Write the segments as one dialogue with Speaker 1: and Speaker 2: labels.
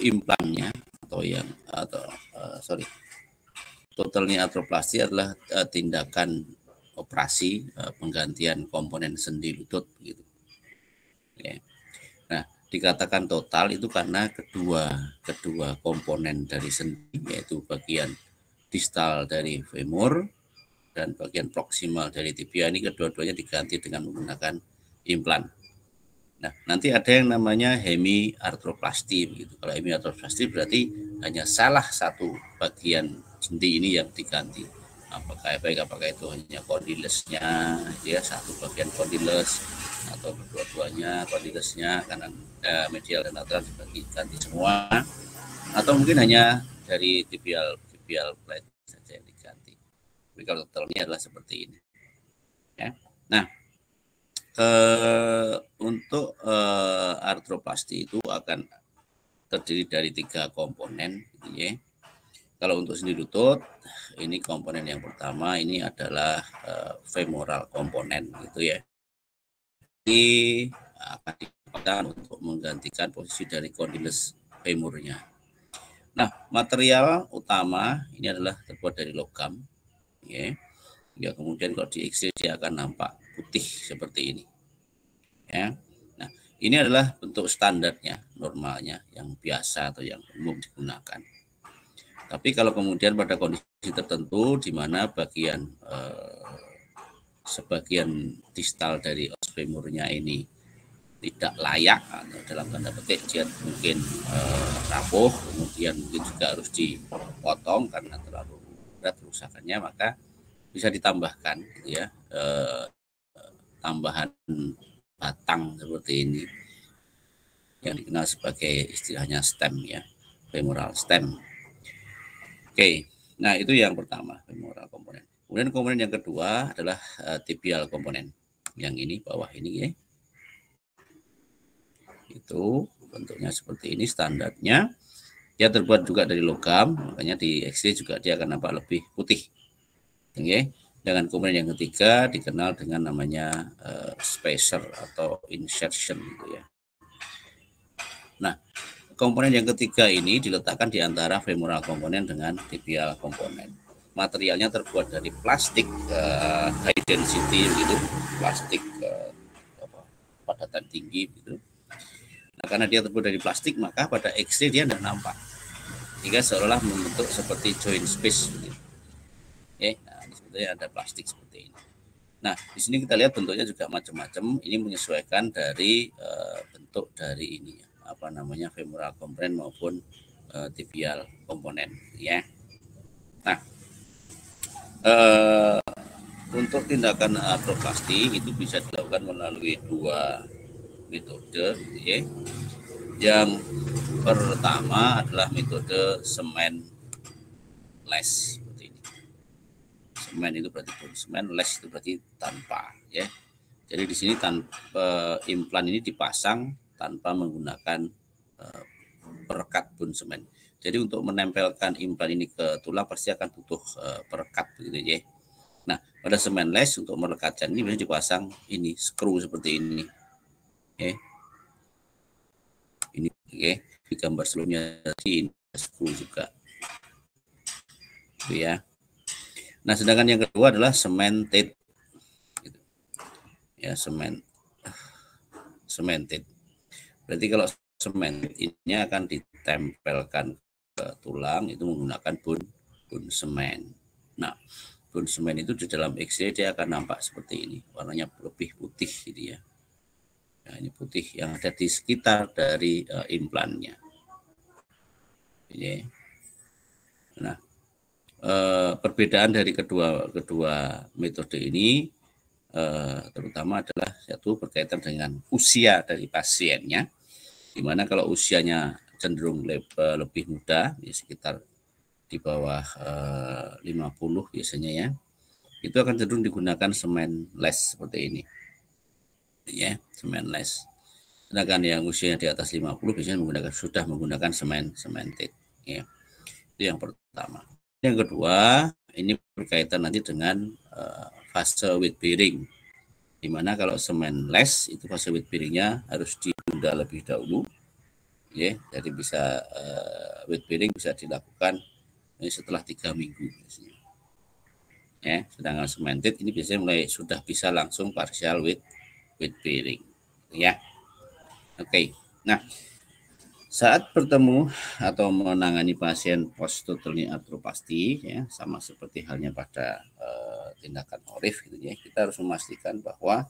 Speaker 1: implannya totalnya artroplasti adalah tindakan operasi penggantian komponen sendi lutut gitu. Ya. Nah, dikatakan total itu karena kedua komponen dari sendi, yaitu bagian distal dari femur dan bagian proksimal dari tibia, ini kedua-duanya diganti dengan menggunakan implan. Nah, nanti ada yang namanya hemiartroplasti begitu. Kalau hemiartroplasti berarti hanya salah satu bagian sendi ini yang diganti. Apakah itu hanya kondilesnya, ya satu bagian kondiles, atau kedua-duanya kondilesnya kanan medial dan lateral diganti semua, atau mungkin hanya dari tibial plate saja yang diganti. Tapi kalau totalnya adalah seperti ini. Ya. Nah, untuk artroplasti itu akan terdiri dari 3 komponen, gitu ya. Kalau untuk sendi lutut, ini komponen yang pertama ini adalah femoral komponen, gitu ya. Ini akan digunakan untuk menggantikan posisi dari kondiles femurnya. Nah, material utama ini adalah terbuat dari logam, ya. Ya, kemudian kalau di X-ray dia akan nampak putih seperti ini. Ya. Nah, ini adalah bentuk standarnya, normalnya, yang biasa atau yang umum digunakan. Tapi kalau kemudian pada kondisi tertentu di mana sebagian distal dari os femurnya ini tidak layak, atau dalam tanda petik dia mungkin rapuh, kemudian mungkin juga harus dipotong karena terlalu berat kerusakannya, maka bisa ditambahkan, gitu ya, tambahan batang seperti ini yang dikenal sebagai istilahnya stem, ya, femoral stem. Oke, nah itu yang pertama, femoral komponen. Kemudian komponen yang kedua adalah tibial komponen, yang ini bawah ini, ya. Itu bentuknya seperti ini standarnya. Dia terbuat juga dari logam, makanya di X-ray juga dia akan nampak lebih putih. Oke. Dengan komponen yang ketiga dikenal dengan namanya spacer atau insertion, gitu ya. Nah, komponen yang ketiga ini diletakkan di antara femoral komponen dengan tibial komponen. Materialnya terbuat dari plastik high density, gitu, plastik padatan tinggi, gitu. Nah, karena dia terbuat dari plastik, maka pada X-ray dia tidak nampak, sehingga seolah membentuk seperti joint space, gitu. Nah, ini sebetulnya ada plastik seperti ini. Nah, di sini kita lihat bentuknya juga macam-macam. Ini menyesuaikan dari bentuk dari ini, femoral komponen maupun tibial komponen, ya. Nah, untuk tindakan artroplasti itu bisa dilakukan melalui 2 metode, ya. Yang pertama adalah metode semen-less seperti ini. Semen itu berarti bone semen, less itu berarti tanpa, ya. Jadi di sini implan ini dipasang tanpa menggunakan perekat bone semen. Jadi untuk menempelkan implan ini ke tulang pasti akan butuh perekat, begitu, ya. Nah, pada semenless untuk merekatkan ini biasanya dipasang ini skru seperti ini. Ini, di gambar sebelumnya ini skru juga, gitu, ya. Nah, sedangkan yang kedua adalah cemented, gitu. Ya, cemented. Berarti kalau cemented ini akan ditempelkan ke tulang itu menggunakan bone semen. Nah, bone semen itu di dalam X-ray dia akan nampak seperti ini, warnanya lebih putih, gitu, ya. Nah, ini putih yang ada di sekitar dari implannya. Ini. Nah, perbedaan dari kedua metode ini terutama adalah satu berkaitan dengan usia dari pasiennya, di mana kalau usianya cenderung lebih muda, ya sekitar di bawah 50 biasanya, ya, itu akan cenderung digunakan semen-less seperti ini, ya, semen-less. Sedangkan yang usianya di atas 50 biasanya sudah menggunakan cemented, ya. Itu yang pertama. Yang kedua, ini berkaitan nanti dengan fase weight bearing, di mana kalau semen-less itu fase weight bearingnya harus ditunda lebih dahulu, ya. Jadi bisa weight bearing bisa dilakukan setelah 3 minggu biasanya. Ya, sedangkan cemented ini biasanya mulai sudah bisa langsung partial weight bearing, ya. Oke. Nah, saat bertemu atau menangani pasien post total knee arthroplasty, ya, sama seperti halnya pada tindakan ORIF gitu ya, kita harus memastikan bahwa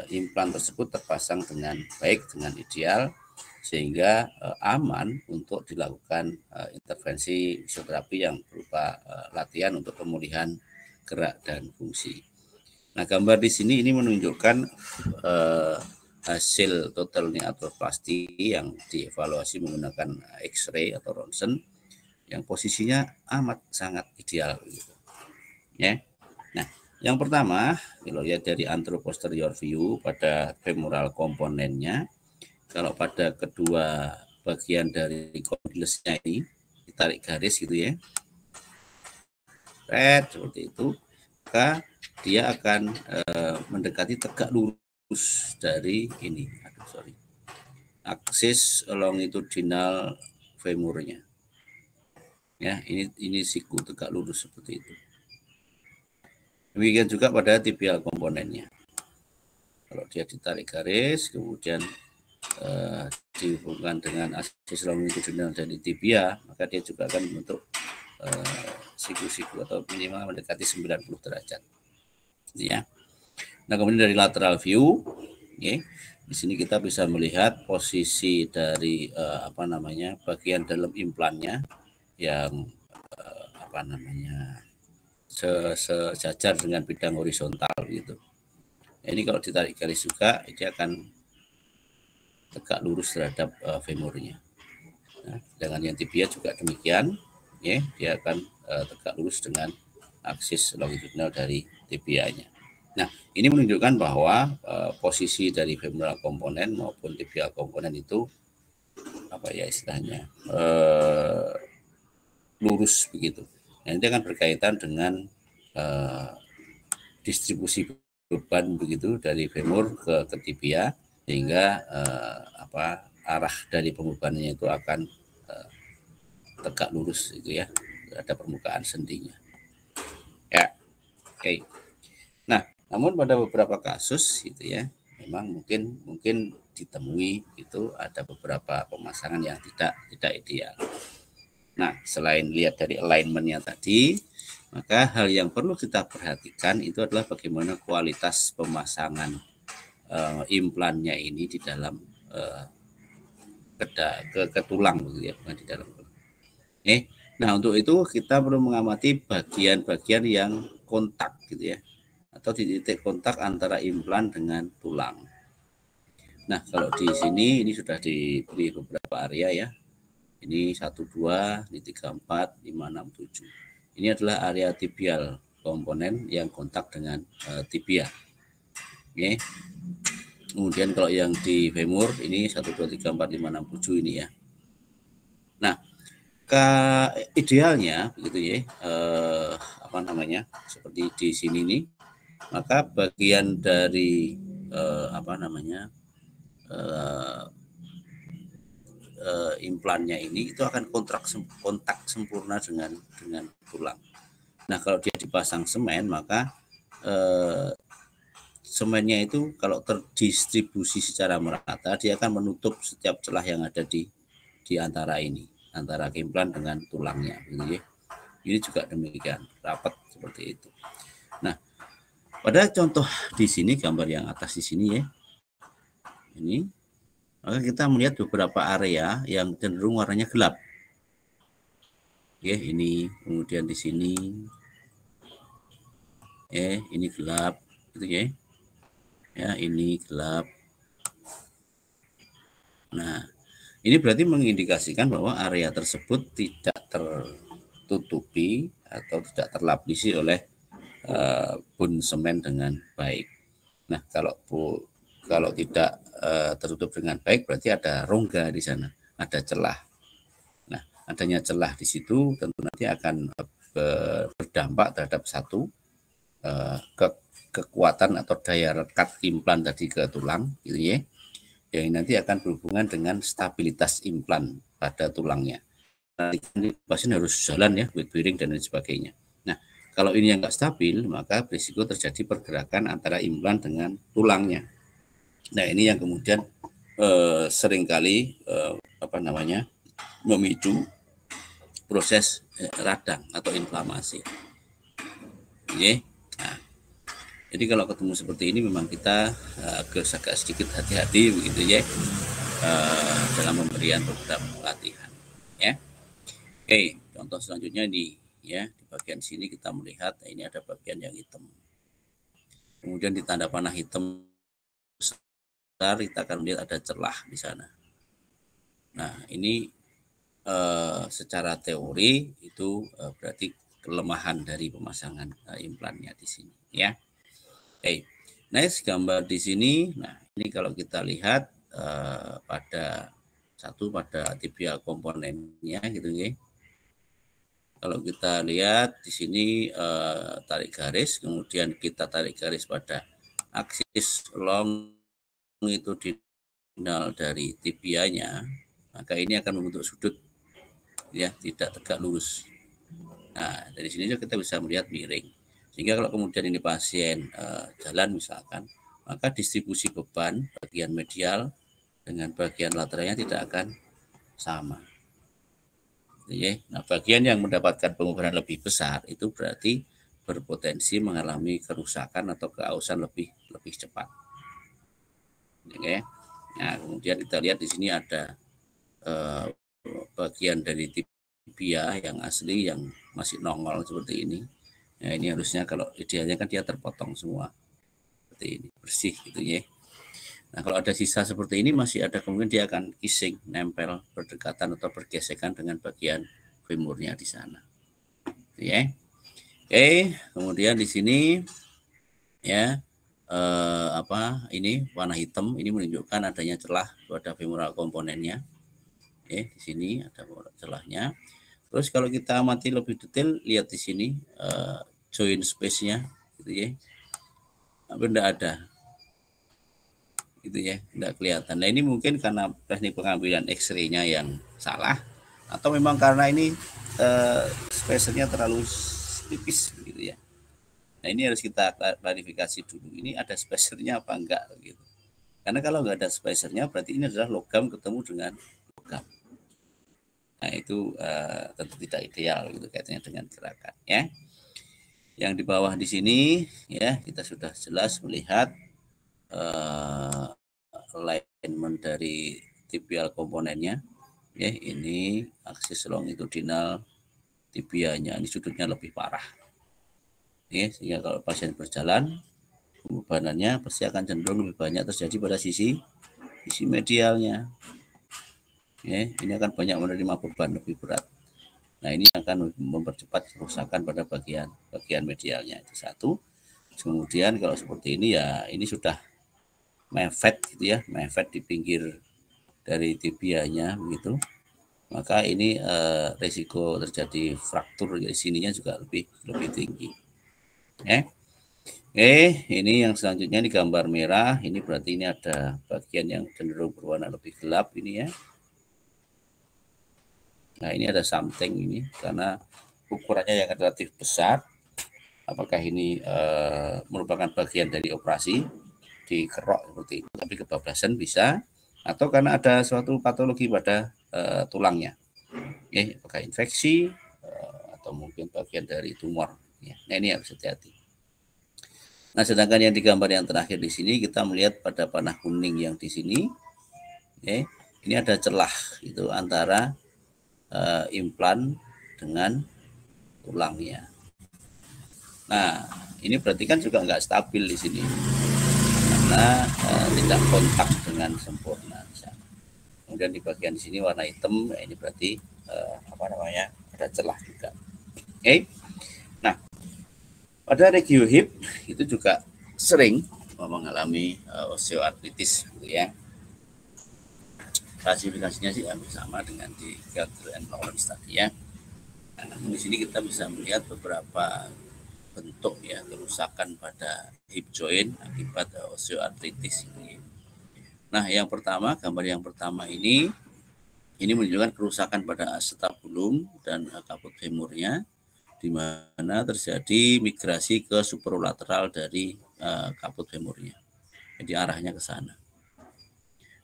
Speaker 1: implan tersebut terpasang dengan baik, dengan ideal, sehingga aman untuk dilakukan intervensi fisioterapi yang berupa latihan untuk pemulihan gerak dan fungsi. Nah, gambar di sini ini menunjukkan hasil total knee arthroplasty yang dievaluasi menggunakan X-ray atau ronsen yang posisinya amat sangat ideal gitu. Ya. Nah, yang pertama, kalau lihat dari anteroposterior view pada femoral komponennya, kalau pada kedua bagian dari condylesnya ini ditarik garis gitu ya, red seperti itu, maka dia akan mendekati tegak lurus dari ini, aksis longitudinal femurnya. Ya, ini siku tegak lurus seperti itu. Demikian juga pada tibial komponennya. Kalau dia ditarik garis, kemudian dihubungkan dengan aksis longitudinal dari tibia, maka dia juga akan membentuk siku-siku atau minimal mendekati 90 derajat. Ya. Nah, kemudian dari lateral view, ya, di sini kita bisa melihat posisi dari bagian dalam implannya yang sejajar dengan bidang horizontal gitu. Ini kalau ditarik garis juga, dia akan tegak lurus terhadap femurnya. Nah, dengan yang tibia juga demikian, ya, dia akan tegak lurus dengan aksis longitudinal dari tibianya. Nah, ini menunjukkan bahwa posisi dari femoral komponen maupun tibial komponen itu istilahnya lurus begitu. Nah, ini akan berkaitan dengan distribusi beban begitu dari femur ke tibia, sehingga arah dari pembebanannya itu akan tegak lurus itu ya, ada permukaan sendinya. Ya, oke. Nah, namun pada beberapa kasus gitu ya, memang mungkin ditemui itu ada beberapa pemasangan yang tidak ideal. Nah, selain lihat dari alignment-nya tadi, maka hal yang perlu kita perhatikan itu adalah bagaimana kualitas pemasangan implannya ini di dalam ke tulang gitu ya, bukan di dalam. Nah, untuk itu kita perlu mengamati bagian-bagian yang kontak gitu ya, atau di titik kontak antara implan dengan tulang. Nah, kalau di sini ini sudah diberi beberapa area ya. Ini 1, 2, ini 3, 4, 5, 6, 7. Ini adalah area tibial komponen yang kontak dengan tibia. Oke. Kemudian kalau yang di femur ini 1, 2, 3, 4, 5, 6, 7 ini ya. Nah, idealnya begitu ya, seperti di sini nih, maka bagian dari implannya ini itu akan kontak sempurna dengan tulang. Nah, kalau dia dipasang semen, maka semennya itu kalau terdistribusi secara merata, dia akan menutup setiap celah yang ada di antara ini, antara implan dengan tulangnya gitu ya. Ini juga demikian, rapat seperti itu. Nah, pada contoh di sini, gambar yang atas di sini ya, ini, maka kita melihat beberapa area yang cenderung warnanya gelap. Ya, ini, kemudian di sini, ini gelap, gitu ya. Ya, ini gelap. Nah, ini berarti mengindikasikan bahwa area tersebut tidak tertutupi atau tidak terlapisi oleh bun semen dengan baik. Nah, kalau tidak tertutup dengan baik, berarti ada rongga di sana, ada celah. Nah, adanya celah di situ tentu nanti akan berdampak terhadap satu kekuatan atau daya rekat implan tadi ke tulang, gitu ya, yang nanti akan berhubungan dengan stabilitas implan pada tulangnya. Nanti pasien harus jalan ya, weight bearing dan lain sebagainya. Nah, kalau ini yang nggak stabil, maka berisiko terjadi pergerakan antara implan dengan tulangnya. Nah, ini yang kemudian seringkali memicu proses radang atau inflamasi. Oke. Nah, jadi kalau ketemu seperti ini memang kita agak sedikit hati-hati begitu ya dalam pemberian program pelatihan. Ya. Oke, contoh selanjutnya di bagian sini kita melihat ini ada bagian yang hitam. Kemudian di tanda panah hitam besar kita akan melihat ada celah di sana. Nah, ini secara teori itu berarti kelemahan dari pemasangan implannya di sini ya. Oke. Next gambar di sini. Nah, ini kalau kita lihat pada tibia komponennya gitu ya. Kalau kita lihat di sini tarik garis, kemudian kita tarik garis pada aksis long itu dinal dari tibianya, maka ini akan membentuk sudut ya, tidak tegak lurus. Nah, dari sini juga kita bisa melihat miring. Sehingga kalau kemudian ini pasien jalan misalkan, maka distribusi beban bagian medial dengan bagian lateralnya tidak akan sama. Nah, bagian yang mendapatkan pengubahan lebih besar itu berarti berpotensi mengalami kerusakan atau keausan lebih cepat. Oke. Nah, kemudian kita lihat di sini ada bagian dari tibia yang asli yang masih nongol seperti ini. Nah, ini harusnya kalau idealnya kan dia terpotong semua seperti ini, bersih gitu ya. Nah, kalau ada sisa seperti ini masih ada kemungkinan dia akan kissing, nempel, berdekatan atau bergesekan dengan bagian femurnya di sana. Ya. Oke, kemudian di sini ya ini warna hitam ini menunjukkan adanya celah pada femoral komponennya. Di sini ada celahnya. Terus kalau kita amati lebih detail, lihat di sini joint space-nya gitu ya. Hampir tidak ada. Gitu ya, tidak kelihatan. Nah, ini mungkin karena teknik pengambilan X-ray-nya yang salah atau memang karena ini spacernya terlalu tipis gitu ya. Nah, ini harus kita klarifikasi dulu. Ini ada spacernya apa enggak gitu. Karena kalau enggak ada spacernya berarti ini adalah logam ketemu dengan logam. Nah, itu tentu tidak ideal gitu kaitannya dengan gerakan ya. Yang di bawah di sini ya kita sudah jelas melihat alignment dari tibial komponennya ya, ini aksis longitudinal tibianya, ini sudutnya lebih parah ya, sehingga kalau pasien berjalan bebanannya pasti akan cenderung lebih banyak terjadi pada sisi medialnya ya, ini akan banyak menerima beban lebih berat. Nah, ini akan mempercepat kerusakan pada bagian medialnya, itu satu. Kemudian kalau seperti ini ya ini sudah mepet gitu ya, mepet di pinggir dari tibianya begitu, maka ini risiko terjadi fraktur di sininya juga lebih tinggi. Ini yang selanjutnya di gambar merah, ini berarti ini ada bagian yang cenderung berwarna lebih gelap ini ya. Nah, ini ada something ini karena ukurannya yang relatif besar. Apakah ini merupakan bagian dari operasi dikerok seperti itu, tapi kebablasan bisa, atau karena ada suatu patologi pada tulangnya, apakah infeksi atau mungkin bagian dari tumor. Ya. Nah, ini harus hati-hati. Nah, sedangkan yang di gambar yang terakhir di sini kita melihat pada panah kuning yang di sini, ini ada celah itu antara implan dengan tulangnya. Nah, ini berarti kan juga nggak stabil di sini karena tidak kontak dengan sempurna. Kemudian di bagian di sini warna hitam, ini berarti ada celah juga. Oke. Nah, pada regio hip itu juga sering mengalami osteoartritis gitu ya. Klasifikasinya sih hampir sama dengan di Gardner and Lawrence tadi ya. Nah, di sini kita bisa melihat beberapa bentuk ya kerusakan pada hip joint akibat osteoartritis ini. Nah, gambar yang pertama ini menunjukkan kerusakan pada acetabulum dan kaput femurnya, di mana terjadi migrasi ke superolateral dari kaput femurnya. Jadi arahnya ke sana.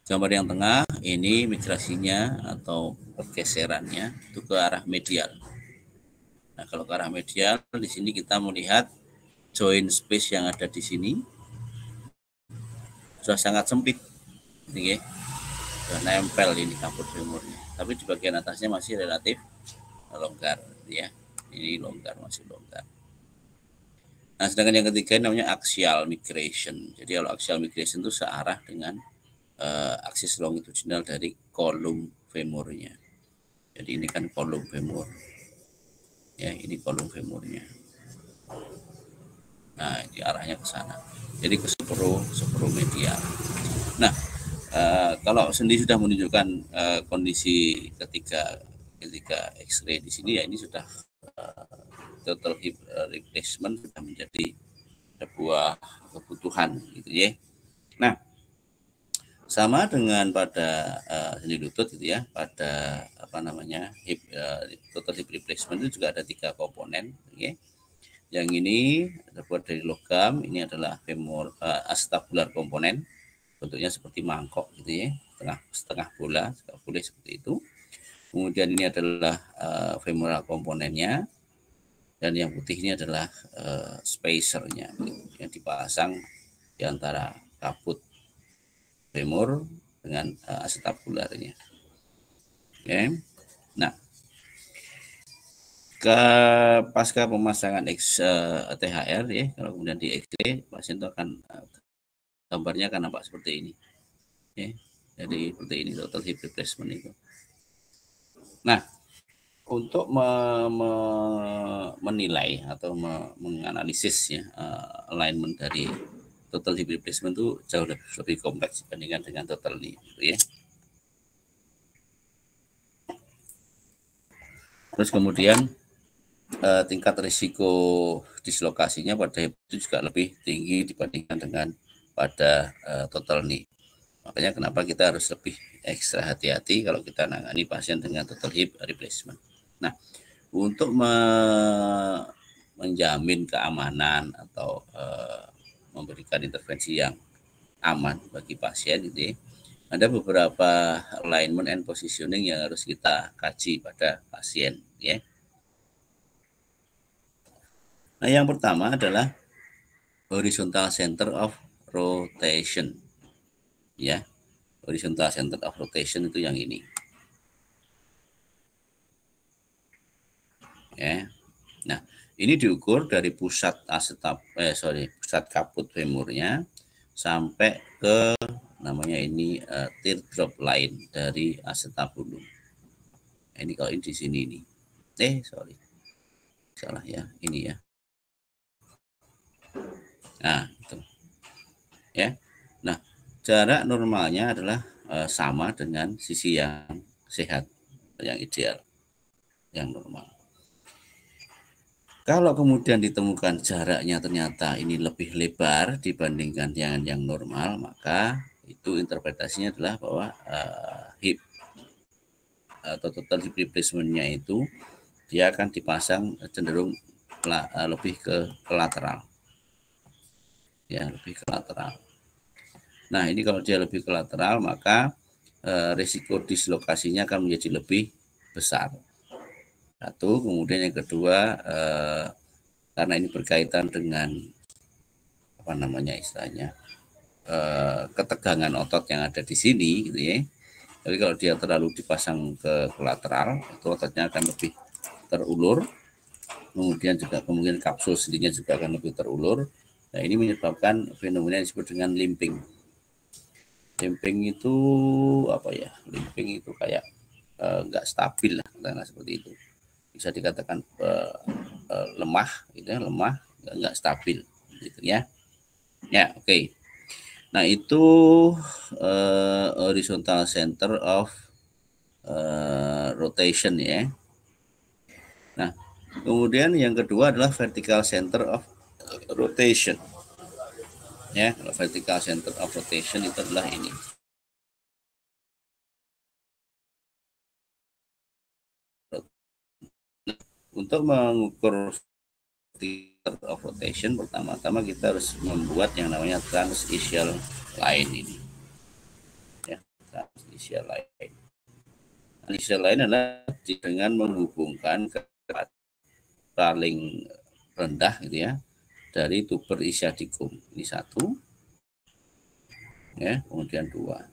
Speaker 1: Gambar yang tengah ini migrasinya atau pergeserannya itu ke arah medial. Nah, kalau ke arah medial, di sini kita melihat joint space yang ada di sini sudah sangat sempit, ini sudah nempel ini kaput femurnya. Tapi di bagian atasnya masih relatif longgar, ya. Ini longgar, masih longgar. Nah, sedangkan yang ketiga namanya axial migration. Jadi kalau axial migration itu searah dengan aksis longitudinal dari kolum femurnya. Jadi ini kan kolum femur. Ya, ini kolum femurnya. Nah, ini arahnya ke sana. Jadi ke superomedial. Nah, kalau sendi sudah menunjukkan kondisi ketika X-ray di sini, ya ini sudah total hip replacement sudah menjadi sebuah kebutuhan, gitu ya. Nah, sama dengan pada sendi lutut, gitu ya. Pada total hip replacement itu juga ada 3 komponen, gitu ya. Yang ini terbuat dari logam, ini adalah femur acetabular komponen, bentuknya seperti mangkok, gitu ya, setengah bola, boleh seperti itu. Kemudian ini adalah femoral komponennya, dan yang putih ini adalah spacernya, gitu, yang dipasang di antara kaput femur dengan acetabularnya. Oke. Nah, pasca pemasangan THR, ya, kalau kemudian di X-ray, pasien itu akan gambarnya akan nampak seperti ini, ya. Jadi seperti ini total hip replacement itu. Nah, untuk menilai atau menganalisis, ya, alignment dari total hip replacement itu jauh lebih kompleks dibandingkan dengan total knee, gitu ya. Terus kemudian tingkat risiko dislokasinya pada hip itu juga lebih tinggi dibandingkan dengan pada total knee. Makanya kenapa kita harus lebih ekstra hati-hati kalau kita nangani pasien dengan total hip replacement. Nah, untuk menjamin keamanan atau memberikan intervensi yang aman bagi pasien, gitu ya, ada beberapa alignment and positioning yang harus kita kaji pada pasien, ya. Nah, yang pertama adalah horizontal center of rotation, ya. Horizontal center of rotation itu yang ini, ya. Nah, ini diukur dari pusat pusat kaput femurnya sampai ke namanya ini teardrop line dari acetabulum. Ini kalau ini di sini ini. Salah ya, ini ya. Nah, itu. Ya. Nah, jarak normalnya adalah sama dengan sisi yang sehat, yang ideal, yang normal. Kalau kemudian ditemukan jaraknya ternyata ini lebih lebar dibandingkan dengan yang normal, maka itu interpretasinya adalah bahwa hip atau total hip replacement-nya itu dia akan dipasang cenderung lebih ke lateral. Ya, lebih ke lateral. Nah, ini kalau dia lebih ke lateral, maka risiko dislokasinya akan menjadi lebih besar. Satu, kemudian yang kedua, karena ini berkaitan dengan istilahnya ketegangan otot yang ada di sini, gitu ya. Jadi kalau dia terlalu dipasang ke lateral, itu ototnya akan lebih terulur. Kemudian juga kemungkinan kapsul sendinya juga akan lebih terulur. Nah, ini menyebabkan fenomena yang disebut dengan limping. Limping itu apa ya? Limping itu kayak nggak stabil lah, karena seperti itu. Bisa dikatakan lemah, gitu ya, lemah, nggak stabil, gitu ya. Ya, oke. Nah, itu horizontal center of rotation, ya. Nah, kemudian yang kedua adalah vertical center of rotation. Ya, kalau vertical center of rotation itu adalah ini. untuk mengukur vertical of rotation, pertama-tama kita harus membuat yang namanya transitional line ini. Ya, transitional line. Transitional line adalah dengan menghubungkan ke paling rendah gitu ya dari tuber ischiadikum. Ini satu, ya, kemudian dua.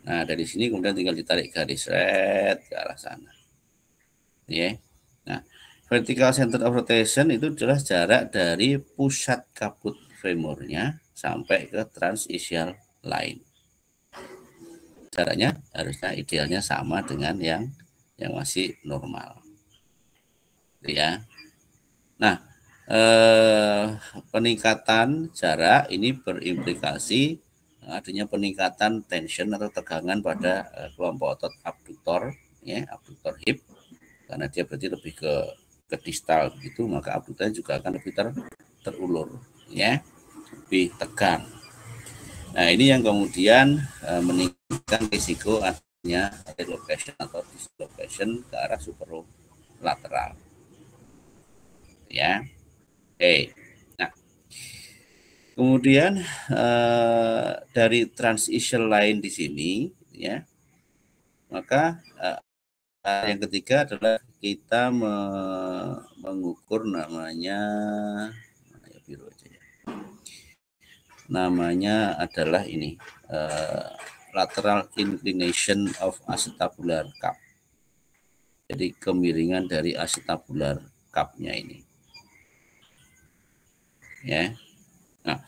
Speaker 1: Nah, dari sini kemudian tinggal ditarik garis red ke arah sana. Ya. Nah, vertical center of rotation itu adalah jarak dari pusat kabut femurnya sampai ke transischial line. Jaraknya harusnya idealnya sama dengan yang masih normal. Ya. Nah, peningkatan jarak ini berimplikasi adanya peningkatan tension atau tegangan pada kelompok otot abduktor, ya, abduktor hip, karena dia berarti lebih ke distal begitu, maka abduktornya juga akan lebih terulur, ya, lebih tegang. Nah, ini yang kemudian meningkatkan risiko adanya relocation atau dislocation ke arah superolateral, ya. Oke. Nah, kemudian dari transition line di sini, ya, maka yang ketiga adalah kita mengukur namanya biru aja ya. Namanya adalah ini lateral inclination of acetabular cup. Jadi kemiringan dari acetabular cup-nya ini. Ya. Nah,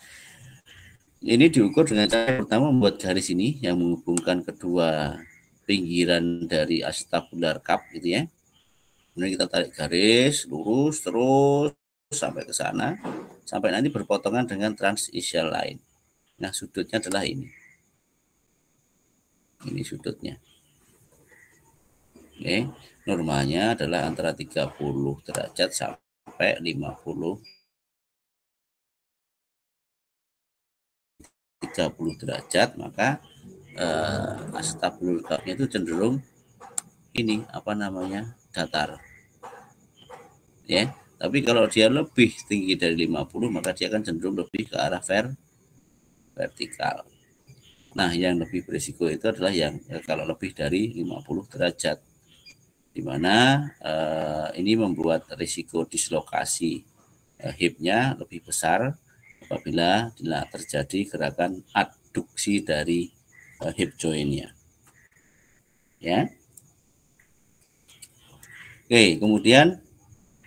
Speaker 1: ini diukur dengan cara pertama membuat garis ini yang menghubungkan kedua pinggiran dari acetabular cup gitu ya. Kemudian kita tarik garis lurus terus sampai ke sana, sampai nanti berpotongan dengan transischial line. Nah, sudutnya adalah ini. Ini sudutnya. Oke, normalnya adalah antara 30 derajat sampai 30 derajat, maka acetabular cup-nya itu cenderung ini apa namanya datar, ya. Tapi kalau dia lebih tinggi dari 50, maka dia akan cenderung lebih ke arah vertikal. Nah, yang lebih berisiko itu adalah yang kalau lebih dari 50 derajat, di mana ini membuat risiko dislokasi hipnya lebih besar apabila terjadi gerakan adduksi dari hip jointnya, ya. Oke, kemudian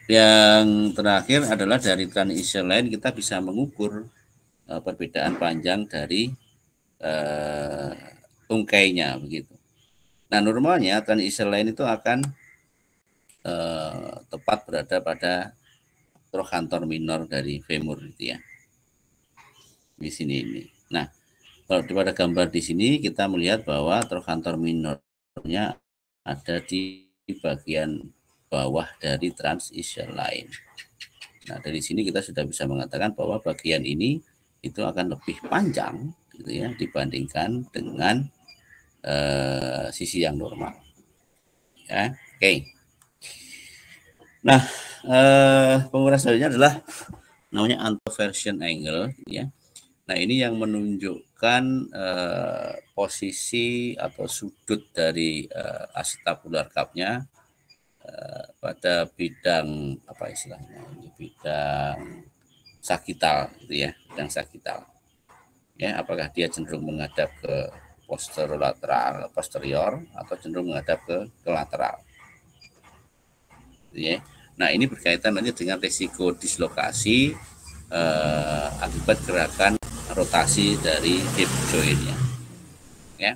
Speaker 1: yang terakhir adalah dari transition line kita bisa mengukur perbedaan panjang dari tungkainya begitu. Nah, normalnya transition line itu akan tepat berada pada trochanter minor dari femur gitu ya. Di sini ini. Nah, kalau pada gambar di sini kita melihat bahwa trochanter minornya ada di bagian bawah dari transition line. Nah, dari sini kita sudah bisa mengatakan bahwa bagian ini itu akan lebih panjang gitu ya dibandingkan dengan sisi yang normal. Ya, oke. Nah, pengukuran selanjutnya adalah namanya anteversion angle ya. Nah, ini yang menunjukkan posisi atau sudut dari acetabular cup-nya pada bidang apa istilahnya ini, bidang sagital gitu ya, bidang sagital. Ya, apakah dia cenderung menghadap ke posterior atau cenderung menghadap ke lateral. Ya. Nah, ini berkaitan nanti dengan risiko dislokasi akibat gerakan rotasi dari hip joint-nya. Ya.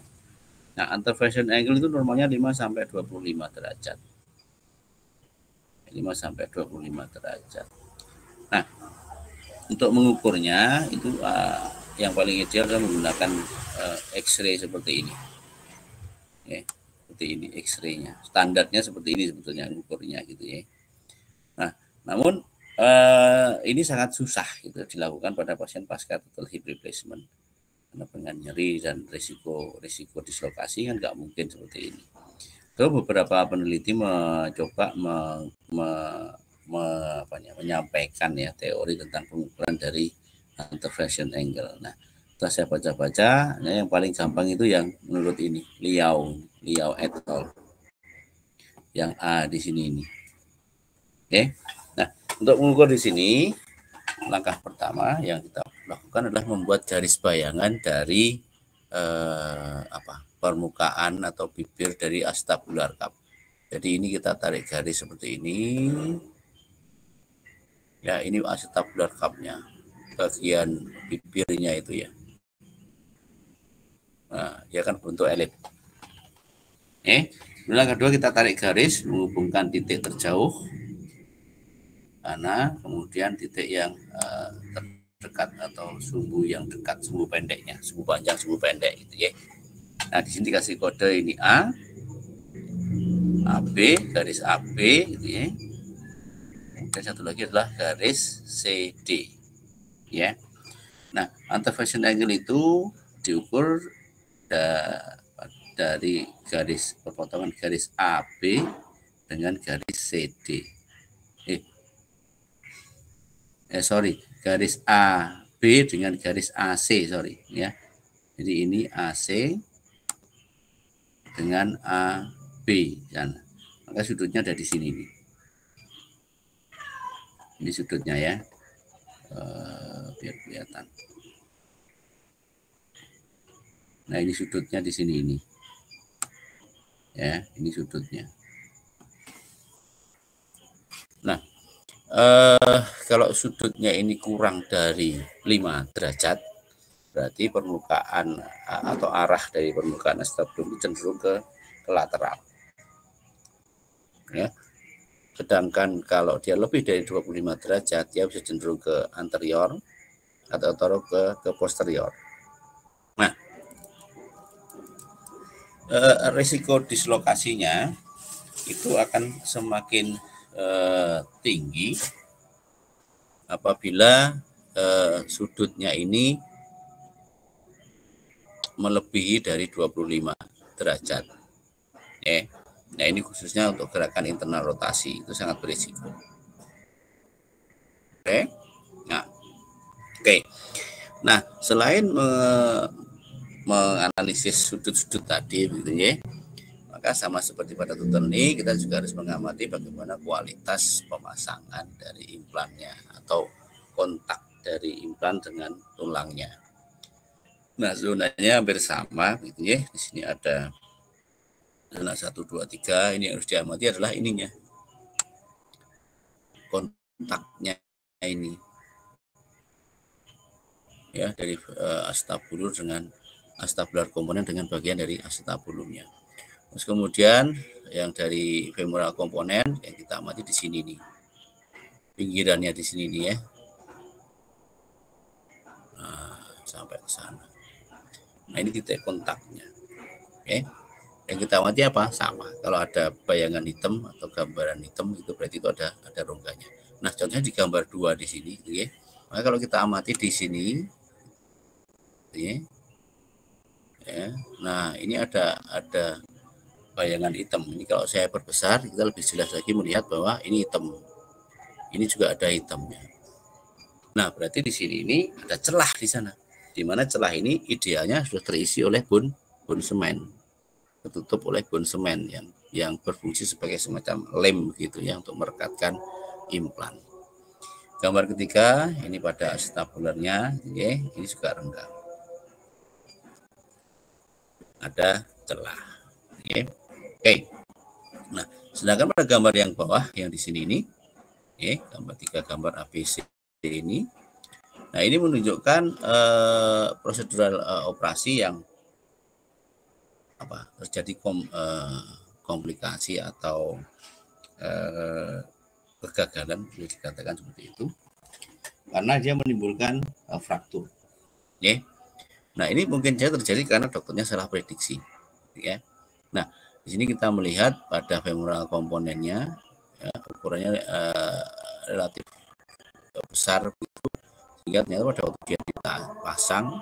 Speaker 1: Nah, anteversion angle itu normalnya 5 sampai 25 derajat. 5 sampai 25 derajat. Nah, untuk mengukurnya itu yang paling ideal adalah menggunakan X-ray seperti ini. Ya, seperti ini X-ray-nya. Standarnya seperti ini sebetulnya ukurnya gitu ya. Nah, namun ini sangat susah gitu dilakukan pada pasien pasca total hip replacement. Karena dengan nyeri dan risiko dislokasi kan nggak mungkin seperti ini. beberapa peneliti mencoba menyampaikan ya teori tentang pengukuran dari interference angle. Nah, setelah saya baca-baca, nah yang paling gampang itu yang menurut ini Liao et al. Yang A di sini ini. Oke. Nah, untuk mengukur di sini langkah pertama yang kita lakukan adalah membuat garis bayangan dari permukaan atau bibir dari acetabular cup. Jadi ini kita tarik garis seperti ini. Ya, ini acetabular cup-nya. Bagian bibirnya itu ya. Nah, dia kan bentuk elip. Yang kedua kita tarik garis menghubungkan titik terjauh karena kemudian titik yang terdekat atau sumbu yang dekat, sumbu pendeknya, sumbu panjang, sumbu pendek gitu ya. Nah, di sini dikasih kode ini A, AB, garis AB gitu ya. Dan satu lagi adalah garis CD ya. Nah, interference angle itu diukur dari garis perpotongan garis AB dengan garis CD. Garis AB dengan garis AC, ya. Jadi ini AC dengan AB kan. Maka sudutnya ada di sini nih. Ini sudutnya ya. Biar kelihatan. Nah, ini sudutnya di sini ini. Ya, ini sudutnya. Nah, kalau sudutnya ini kurang dari 5 derajat, berarti permukaan atau arah dari permukaan acetabulum cenderung ke lateral. Ya. Sedangkan kalau dia lebih dari 25 derajat, dia bisa cenderung ke anterior atau ke posterior. Nah, risiko dislokasinya itu akan semakin tinggi apabila sudutnya ini melebihi dari 25 derajat. Nah, ini khususnya untuk gerakan internal rotasi, itu sangat berisiko. Nah, selain menganalisis sudut-sudut tadi, gitu ya, maka sama seperti pada tutorial ini, kita juga harus mengamati bagaimana kualitas pemasangan dari implannya atau kontak dari implan dengan tulangnya. Nah, zonanya hampir sama, gitu ya. Di sini ada zona 1, 2, 3. Ini yang harus diamati adalah ininya, kontaknya ini, ya, dari acetabulum dengan acetabular komponen dengan bagian dari acetabulumnya. Terus kemudian yang dari femoral komponen yang kita amati di sini nih, pinggirannya di sini nih ya. Nah, sampai ke sana. Nah, ini titik kontaknya. Oke. Yang kita amati apa? Sama. Kalau ada bayangan hitam atau gambaran hitam itu berarti itu ada rongganya. Nah, contohnya di gambar 2 di sini, gitu ya. Maka kalau kita amati di sini, gitu ya. Nah, ini ada bayangan hitam. Ini kalau saya perbesar, kita lebih jelas lagi melihat bahwa ini hitam. Ini juga ada hitamnya. Nah, berarti di sini ini ada celah di sana. Di mana celah ini idealnya sudah terisi oleh bone semen. Tertutup oleh bone semen yang berfungsi sebagai semacam lem gitu ya untuk merekatkan implan. Gambar ketiga ini pada acetabularnya, ya, ini juga renggang. Ada celah. Oke. Nah, sedangkan pada gambar yang bawah yang di sini ini, gambar 3 gambar ABC ini. Nah, ini menunjukkan prosedural operasi yang terjadi komplikasi atau kegagalan, boleh dikatakan seperti itu, karena dia menimbulkan fraktur. Nah, ini mungkin saja terjadi karena dokternya salah prediksi. Ya. Nah, di sini kita melihat pada femoral komponennya, ya, ukurannya relatif besar, sehingga ternyata pada waktu dia kita pasang,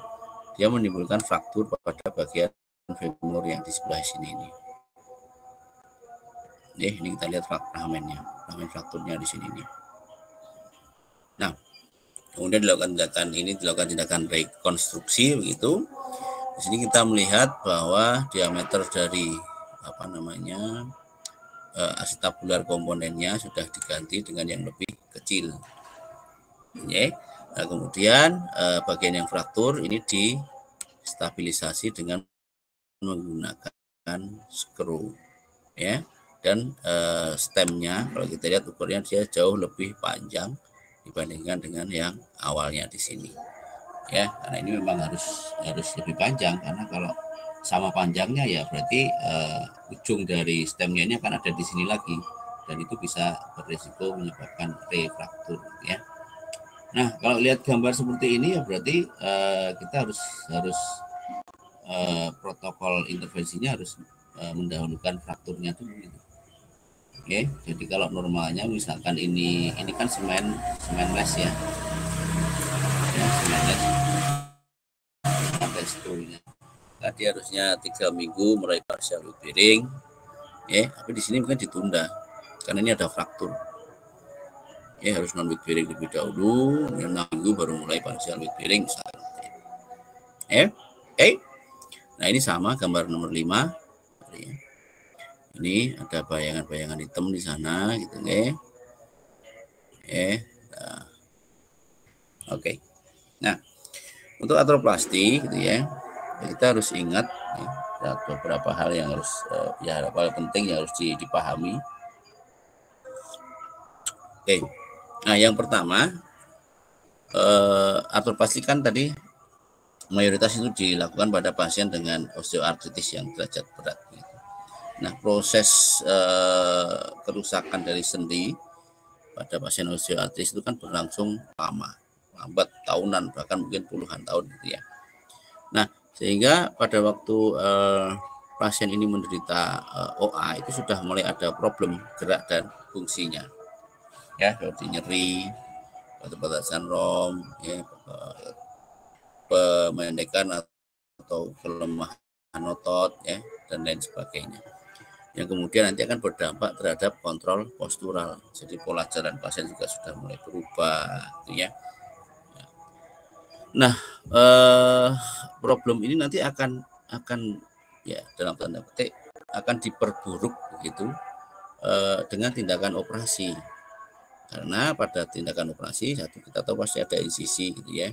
Speaker 1: dia menimbulkan fraktur pada bagian femur yang di sebelah sini ini. Ini kita lihat fragmennya, fragmen frakturnya di sini nih. Nah, kemudian dilakukan tindakan rekonstruksi begitu. Di sini kita melihat bahwa diameter dari asetabular komponennya sudah diganti dengan yang lebih kecil. Ya. Nah, kemudian bagian yang fraktur ini distabilisasi dengan menggunakan skru, ya. Dan stemnya kalau kita lihat ukurnya dia jauh lebih panjang dibandingkan dengan yang awalnya di sini, ya. Karena ini memang harus lebih panjang, karena kalau sama panjangnya ya berarti ujung dari stemnya ini akan ada di sini lagi, dan itu bisa berisiko menyebabkan refraktur, ya. Nah, kalau lihat gambar seperti ini ya berarti kita harus protokol intervensinya harus mendahulukan frakturnya dulu gitu. Oke, jadi kalau normalnya misalkan ini kan semen les ya. Ya, semen les. Teksturnya. Tadi harusnya 3 minggu mulai partial load bearing. Ya, tapi di sini mungkin ditunda karena ini ada fraktur. Ya, harus non load bearing lebih dahulu, 6 minggu baru mulai partial load bearing misalkan. Oke. Nah, ini sama gambar nomor 5. Ini ada bayangan-bayangan hitam di sana gitu, ya. Nah. Oke. Nah, untuk artroplasti gitu ya, kita harus ingat ya, beberapa hal yang harus hal penting yang harus dipahami. Oke. Nah, yang pertama artroplasti kan tadi mayoritas itu dilakukan pada pasien dengan osteoartritis yang derajat berat. Gitu. Nah, proses kerusakan dari sendi pada pasien osteoartritis itu kan berlangsung lama, lambat tahunan, bahkan mungkin puluhan tahun gitu ya. Nah, sehingga pada waktu pasien ini menderita OA itu sudah mulai ada problem gerak dan fungsinya, ya, seperti nyeri, batu-batasan rom, ya, pemendekan atau kelemahan otot, ya, dan lain sebagainya. Yang kemudian nanti akan berdampak terhadap kontrol postural. Jadi pola jalan pasien juga sudah mulai berubah, gitu ya. Nah, problem ini nanti akan ya dalam tanda petik akan diperburuk begitu dengan tindakan operasi. Karena pada tindakan operasi satu kita tahu pasti ada insisi gitu ya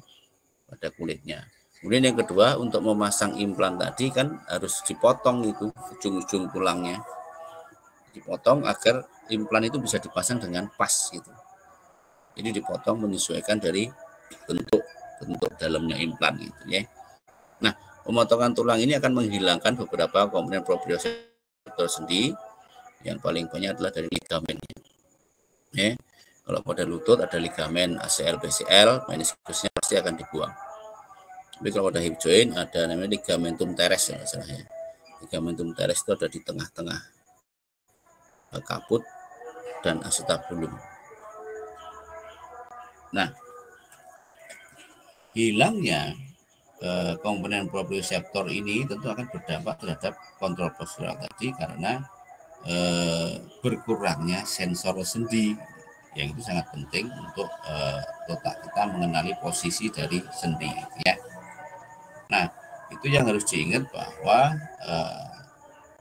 Speaker 1: pada kulitnya. Kemudian yang kedua, untuk memasang implan tadi kan harus dipotong itu ujung-ujung tulangnya. Dipotong agar implan itu bisa dipasang dengan pas gitu. Jadi dipotong menyesuaikan dari bentuk dalamnya implan gitu ya. Nah, pemotongan tulang ini akan menghilangkan beberapa komponen proprioseptor sendi, yang paling banyak adalah dari ligamennya. Ya. Kalau pada lutut ada ligamen ACL, BCL, meniskusnya pasti akan dibuang. Tapi kalau pada hip joint ada namanya ligamentum teres ya masalahnya. Ligamentum teres itu ada di tengah-tengah kaput dan acetabulum. Nah, hilangnya komponen proprioseptor ini tentu akan berdampak terhadap kontrol postural tadi, karena berkurangnya sensor sendi, yang itu sangat penting untuk otak kita mengenali posisi dari sendi, ya. Nah, itu yang harus diingat bahwa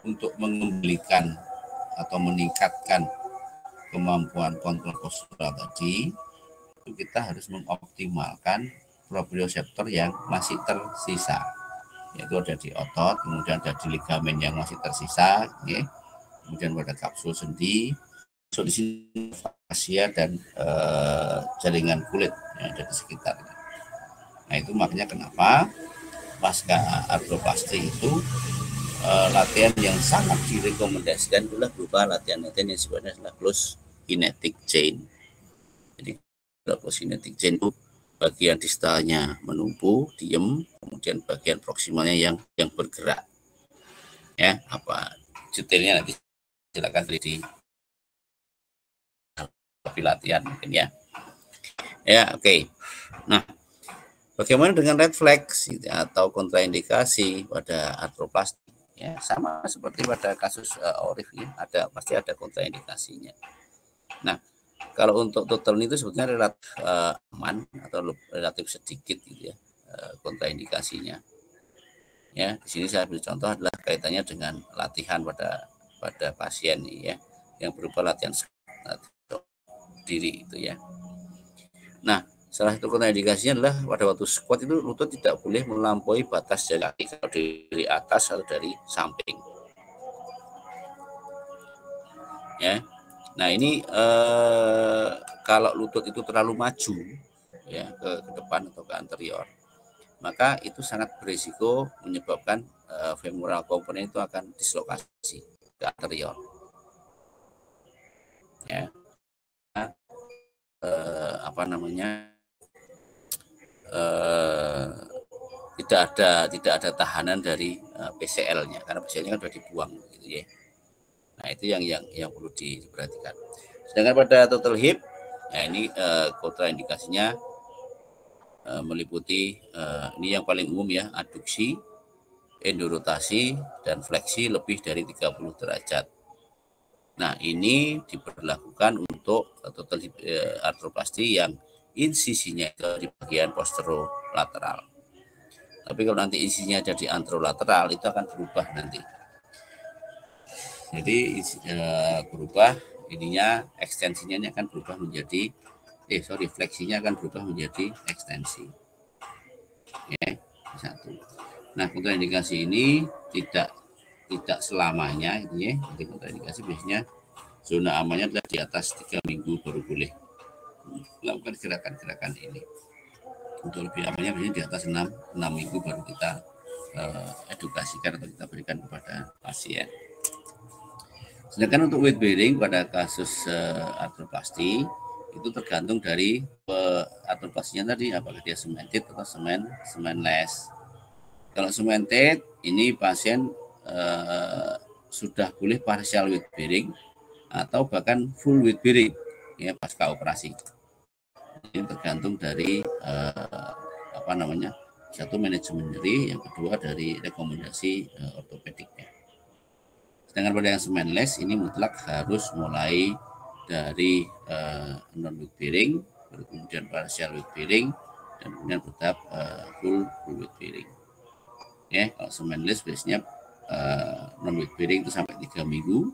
Speaker 1: untuk mengembalikan atau meningkatkan kemampuan kontrol postural tadi, itu kita harus mengoptimalkan proprioseptor yang masih tersisa, yaitu ada di otot, kemudian ada di ligamen yang masih tersisa, ya. Kemudian pada kapsul sendi, so di sini fascia dan jaringan kulit yang ada di sekitarnya. Nah, itu makanya kenapa pasca artroplasti itu latihan yang sangat direkomendasikan adalah berupa latihan-latihan yang sifatnya adalah close kinetic chain. Jadi close kinetic chain itu bagian distalnya menumpu, diem, kemudian bagian proksimalnya yang bergerak. Ya, apa detailnya nanti silakan di latihan mungkin ya. Ya, oke. Nah, bagaimana dengan red flags atau kontraindikasi pada artroplasti? Ya, sama seperti pada kasus ORIF ya, pasti ada kontraindikasinya. Nah, kalau untuk total itu sebetulnya relatif aman atau relatif sedikit gitu ya kontraindikasinya. Ya, di sini saya beri contoh adalah kaitannya dengan latihan pada pasien ya, yang berupa latihan diri itu ya. Nah, salah satu kontraindikasinya adalah pada waktu squat itu lutut tidak boleh melampaui batas jari kaki dari atas atau dari samping. Ya, nah ini kalau lutut itu terlalu maju ya ke depan atau ke anterior, maka itu sangat berisiko menyebabkan femoral komponen itu akan dislokasi ke anterior. Ya, apa namanya? Tidak ada tahanan dari PCL-nya karena PCL-nya kan sudah dibuang gitu ya. Nah, itu yang perlu diperhatikan. Sedangkan pada total hip, ya ini kontraindikasinya meliputi ini yang paling umum ya, aduksi, endorotasi, dan fleksi lebih dari 30 derajat. Nah, ini diperlakukan untuk total hip arthroplasty yang insisinya itu di bagian posterolateral. Tapi kalau nanti insisinya jadi anterolateral itu akan berubah nanti. Jadi berubah ininya, ekstensinya ini akan berubah menjadi fleksinya akan berubah menjadi ekstensi. Ya, satu. Nah, kontraindikasi ini tidak selamanya ini ya. Jadi kontraindikasi biasanya zona amannya adalah di atas 3 minggu baru boleh melakukan gerakan-gerakan ini. Untuk lebih amannya biasanya di atas 6 minggu baru kita edukasikan atau kita berikan kepada pasien. Sedangkan untuk weight bearing pada kasus arthroplasty itu tergantung dari arthroplastinya tadi, apakah dia cemented atau cementless. Kalau cemented ini pasien sudah boleh partial weight bearing atau bahkan full weight bearing ya pasca operasi. Ini tergantung dari satu manajemen nyeri, yang kedua dari rekomendasi ortopediknya. Sedangkan pada yang cementless ini mutlak harus mulai dari non weight bearing, kemudian partial weight bearing, dan kemudian bertahap full weight bearing. Ya, kalau cementless biasanya non weight bearing itu sampai 3 minggu,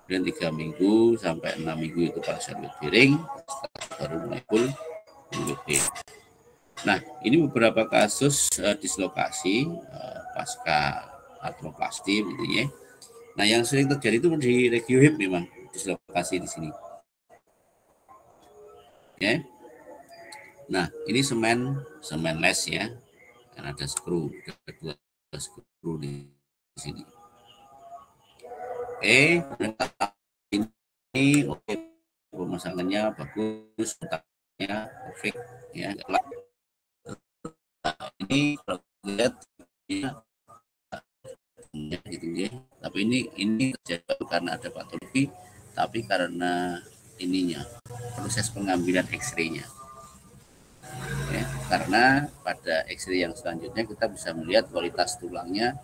Speaker 1: dan 3 minggu sampai 6 minggu itu partial weight bearing, baru mulai full weight bearing. Nah, ini beberapa kasus dislokasi pasca arthroplasty gitu ya. Nah, yang sering terjadi itu di regio hip memang dislokasi di sini. Ya. Nah, ini cementless ya. Dan ada skru, ada 2 skru di sini. Oke, ini oke, pemasangannya bagus, letaknya perfect ya. Nah, ini kalau lihat ya, gitu ya. Tapi ini terjadi karena ada patologi, tapi karena ininya proses pengambilan X-ray-nya. Ya, karena pada X-ray yang selanjutnya kita bisa melihat kualitas tulangnya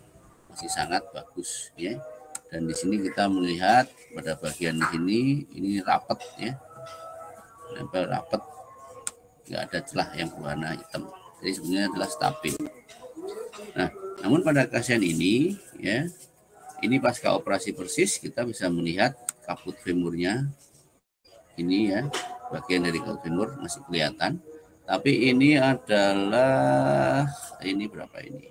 Speaker 1: masih sangat bagus ya. Dan di sini kita melihat pada bagian ini rapat ya. Nempel rapat. Nggak ada celah yang berwarna hitam. Jadi sebenarnya adalah stabil. Nah, namun pada pasien ini ya, ini pasca operasi persis kita bisa melihat kaput femurnya ini ya, bagian dari kaput femur masih kelihatan, tapi ini adalah berapa ini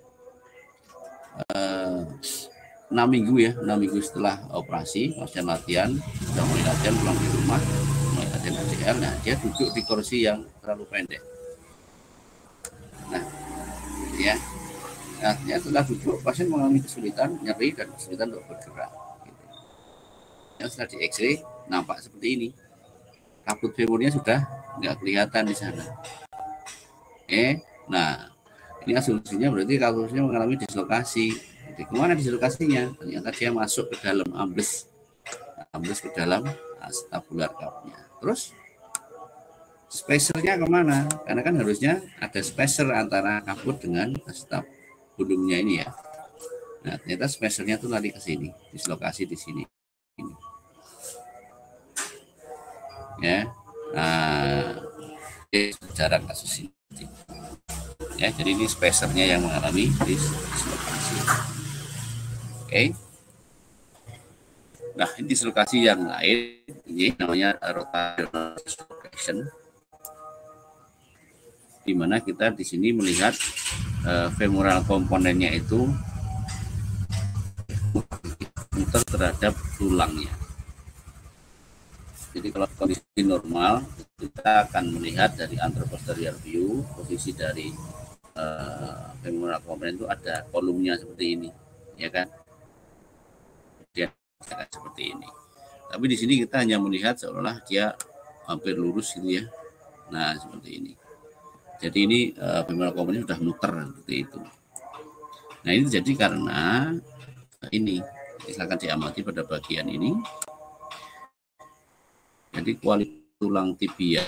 Speaker 1: 6 minggu ya, 6 minggu setelah operasi pasien latihan, sudah mulai latihan pulang di rumah, mulai latihan ACL. Nah, dia duduk di kursi yang terlalu pendek. Nah ya, artinya setelah duduk pasien mengalami kesulitan, nyeri dan kesulitan untuk bergerak gitu. Yang setelah di X-ray nampak seperti ini, kaput femurnya sudah nggak kelihatan di sana. Nah ini asumsinya berarti kaputnya mengalami dislokasi. Jadi kemana dislokasinya? Ternyata dia masuk ke dalam ambles ke dalam acetabular cup-nya. Terus spacernya kemana? Karena kan harusnya ada spacer antara kaput dengan acetabulumnya ini ya. Nah, ternyata spacernya tuh lari ke sini, dislokasi di sini. Ini. Ya. Nah, jarak kasus ini. Ya, jadi ini spacernya yang mengalami dislokasi. Oke. Nah, ini dislokasi yang lain, ini namanya rotational dislocation, di mana kita di sini melihat femoral komponennya itu muter terhadap tulangnya. Jadi kalau kondisi normal, kita akan melihat dari anteroposterior view, posisi dari femoral komponen itu ada kolumnya seperti ini, ya kan? Dia seperti ini. Tapi di sini kita hanya melihat seolah dia hampir lurus gitu ya. Nah, seperti ini. Jadi ini femoral komponen sudah muter seperti itu. Nah, ini terjadi karena ini silakan diamati pada bagian ini. Jadi kualitas tulang tibia,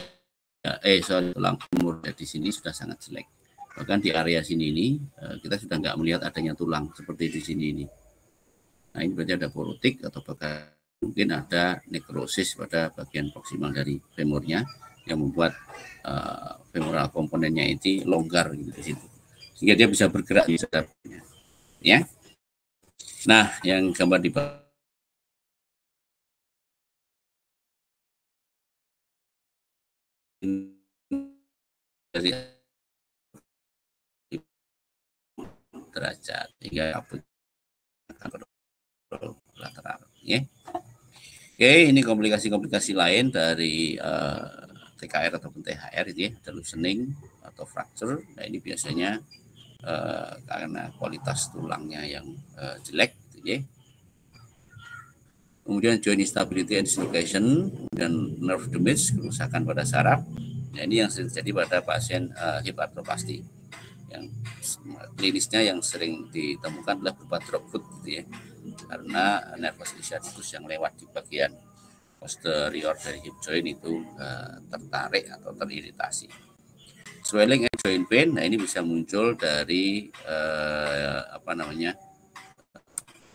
Speaker 1: tulang femur di sini sudah sangat jelek. Bahkan di area sini ini kita sudah nggak melihat adanya tulang seperti di sini ini. Nah, ini berarti ada porotik atau bahkan mungkin ada nekrosis pada bagian proksimal dari femurnya yang membuat femoral komponennya itu longgar gitu di situ. Sehingga dia bisa bergerak di sekitarnya. Ya. Nah, yang gambar di bawah dari derajat hingga lateral. Ya. Oke, ini komplikasi-komplikasi lain dari TKR ataupun THR itu ya, ada loosening atau fracture. Nah, ini biasanya karena kualitas tulangnya yang jelek, gitu ya. Kemudian joint instability and dislocation, kemudian nerve damage, kerusakan pada saraf. Nah, ini yang sering terjadi pada pasien hip arthroplasty. Yang klinisnya yang sering ditemukan adalah berupa drop foot gitu ya, karena nervus ischiaticus yang lewat di bagian posterior dari hip joint itu tertarik atau teriritasi. Swelling and joint pain, nah ini bisa muncul dari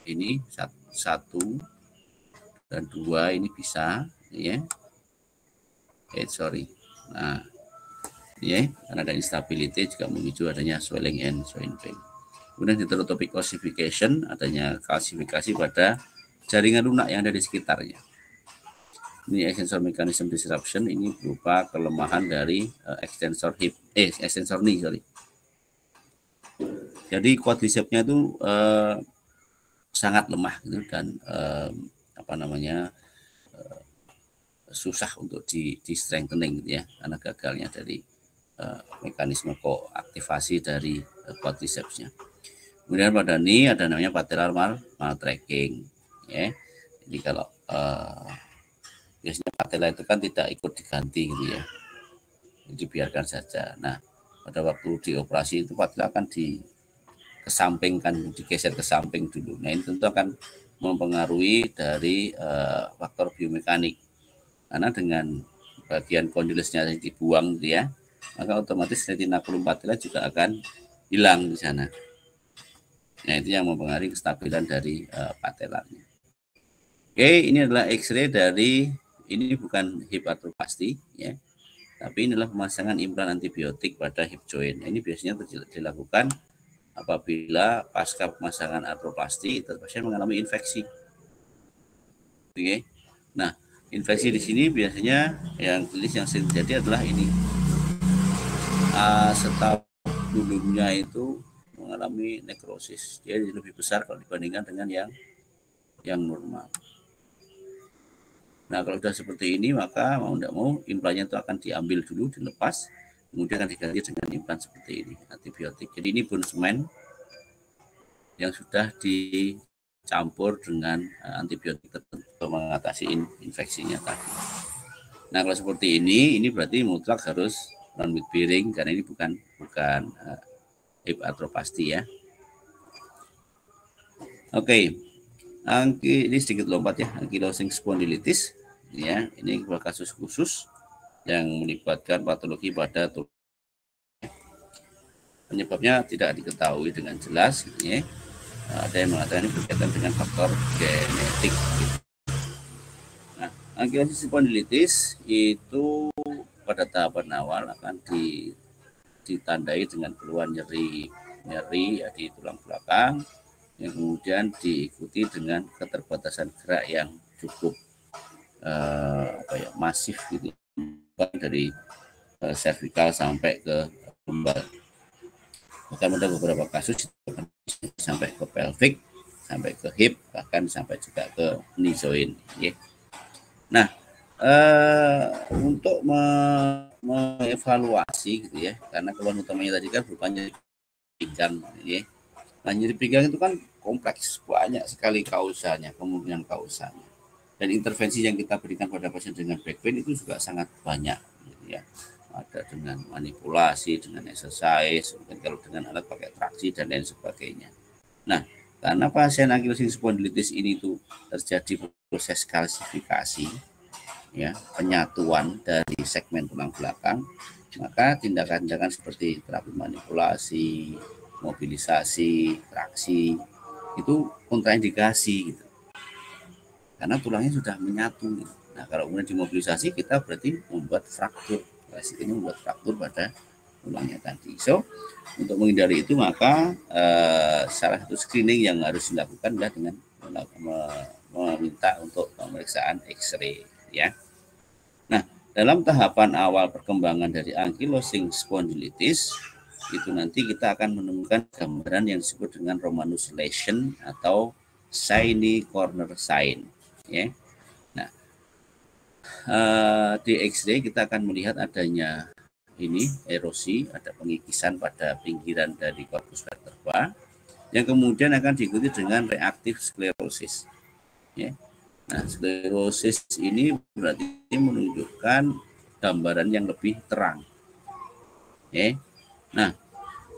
Speaker 1: ini satu dan dua ini bisa ya. Nah, ya, karena ada instability juga memicu adanya swelling and joint pain. Kemudian heterotopic ossification, adanya kalsifikasi pada jaringan lunak yang ada di sekitarnya. Ini extensor mechanism disruption, ini berupa kelemahan dari extensor knee, sorry. Jadi quadricepsnya itu sangat lemah gitu, dan susah untuk di strengthening gitu ya, karena gagalnya dari mekanisme koaktivasi dari quadricepsnya. Kemudian pada knee ada namanya patellar maltracking ya. Jadi kalau biasanya patella itu kan tidak ikut diganti gitu ya, jadi biarkan saja. Nah, pada waktu dioperasi itu patella akan dikesampingkan, digeser ke samping dulu. Nah, ini tentu akan mempengaruhi dari faktor biomekanik, karena dengan bagian kondylusnya dibuang gitu ya, maka otomatis retinaculum patella juga akan hilang di sana. Nah, itu yang mempengaruhi kestabilan dari patellanya. Oke, ini adalah X-ray dari, ini bukan hip arthroplasty ya, tapi inilah pemasangan implan antibiotik pada hip joint. Ini biasanya dilakukan apabila pasca pemasangan arthroplasty pasien mengalami infeksi. Oke. Nah, infeksi di sini biasanya yang sering terjadi adalah ini. Stapulumnya itu mengalami nekrosis. Dia lebih besar kalau dibandingkan dengan yang normal. Nah, kalau sudah seperti ini, maka mau tidak mau implannya itu akan diambil dulu, dilepas, kemudian akan diganti dengan implan seperti ini, antibiotik. Jadi ini bone cement yang sudah dicampur dengan antibiotik tertentu untuk mengatasi infeksinya tadi. Nah, kalau seperti ini berarti mutlak harus non-weight bearing, karena ini bukan hip arthroplasty ya. Oke. Ini sedikit lompat ya, ankylosing spondylitis. Ya, ini kasus khusus yang melibatkan patologi pada tulang. Penyebabnya tidak diketahui dengan jelas, ya. Ada yang mengatakan ini berkaitan dengan faktor genetik. Nah, ankilosis spondylitis itu pada tahapan awal akan ditandai dengan keluhan nyeri ya, di tulang belakang, yang kemudian diikuti dengan keterbatasan gerak yang cukup masif gitu, dari cervical sampai ke lumbar. Bahkan ada beberapa kasus sampai ke pelvic, sampai ke hip, bahkan sampai juga ke knee joint. Ya. Nah, untuk mengevaluasi gitu ya, karena keluhan utamanya tadi kan berupa nyeri pinggang, ya. Nah, nyeri pinggang itu kan kompleks, banyak sekali kausanya, kemungkinan kausanya. Dan intervensi yang kita berikan pada pasien dengan back pain itu juga sangat banyak, gitu ya. Ada dengan manipulasi, dengan exercise, mungkin kalau dengan alat pakai traksi dan lain sebagainya. Nah, karena pasien ankylosis spondylitis ini tuh terjadi proses kalsifikasi, ya, penyatuan dari segmen tulang belakang, maka tindakan-tindakan seperti terapi manipulasi, mobilisasi, traksi itu kontraindikasi gitu. Karena tulangnya sudah menyatu. Gitu. Nah, kalau kemudian dimobilisasi kita berarti membuat fraktur. Ini membuat fraktur pada tulangnya tadi. So, untuk menghindari itu maka salah satu screening yang harus dilakukan adalah dengan meminta untuk pemeriksaan X-ray, ya. Nah, dalam tahapan awal perkembangan dari ankylosing spondylitis itu nanti kita akan menemukan gambaran yang disebut dengan Romanus lesion atau shiny corner sign, ya. Nah, di X-ray kita akan melihat adanya ini erosi, ada pengikisan pada pinggiran dari korpus vertebra yang kemudian akan diikuti dengan reaktif sklerosis, ya. Nah, sklerosis ini berarti menunjukkan gambaran yang lebih terang. Ya. Nah,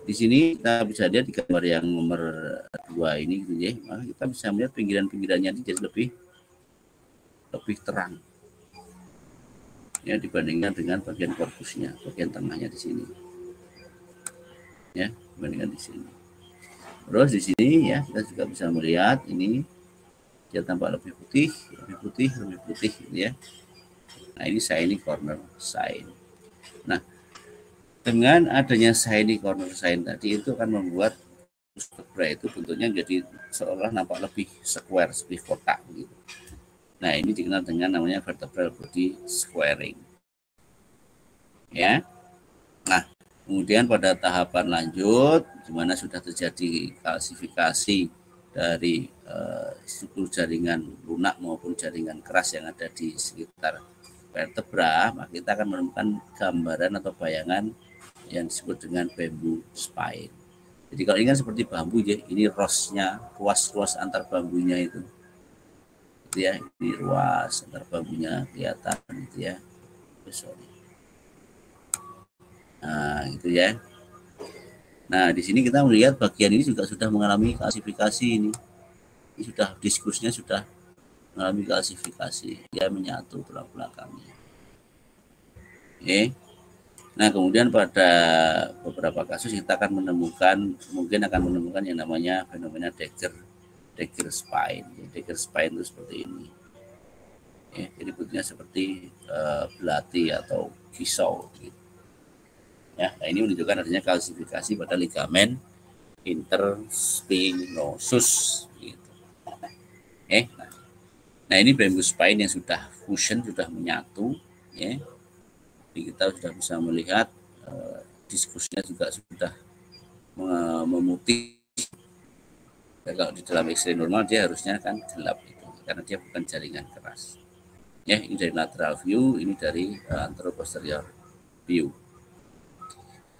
Speaker 1: di sini kita bisa lihat di gambar yang nomor 2 ini gitu ya. Maka kita bisa melihat pinggiran-pinggirannya jadi lebih terang. Ya, dibandingkan dengan bagian korpusnya, bagian tengahnya di sini. Ya, dibandingkan di sini. Terus di sini ya, kita juga bisa melihat ini dia tampak lebih putih gitu ya. Nah, ini shiny corner sign. Nah, dengan adanya shiny corner sign tadi itu akan membuat vertebra itu bentuknya jadi seolah nampak lebih square, lebih kotak gitu. Nah, ini dikenal dengan namanya vertebral body squaring. Ya. Nah, kemudian pada tahapan lanjut di mana sudah terjadi kalsifikasi dari struktur jaringan lunak maupun jaringan keras yang ada di sekitar vertebra, maka kita akan menemukan gambaran atau bayangan yang disebut dengan bamboo spine. Jadi kalau ini kan seperti bambu ya, ini ruas antar bambunya itu. Gitu ya, ini ruas antar bambunya kelihatan gitu ya. Sorry. Nah, gitu ya. Nah, di sini kita melihat bagian ini juga sudah mengalami kalsifikasi ini. Ini sudah diskusnya sudah mengalami kalsifikasi, dia menyatu tulang belakangnya. Oke. Nah, kemudian pada beberapa kasus kita akan menemukan yang namanya fenomena Dagger spine. Dagger spine itu seperti ini. Ya, jadi bentuknya seperti belati atau kisau. Gitu. Ya, nah ini menunjukkan adanya kalsifikasi pada ligamen interspinosus. Gitu. Nah, ini bamboo spine yang sudah fusion, sudah menyatu. Ya. Jadi kita sudah bisa melihat diskusnya juga sudah memutih. Ya, kalau di dalam X-ray normal dia harusnya kan gelap itu karena dia bukan jaringan keras. Ya, ini dari lateral view, ini dari anteroposterior view.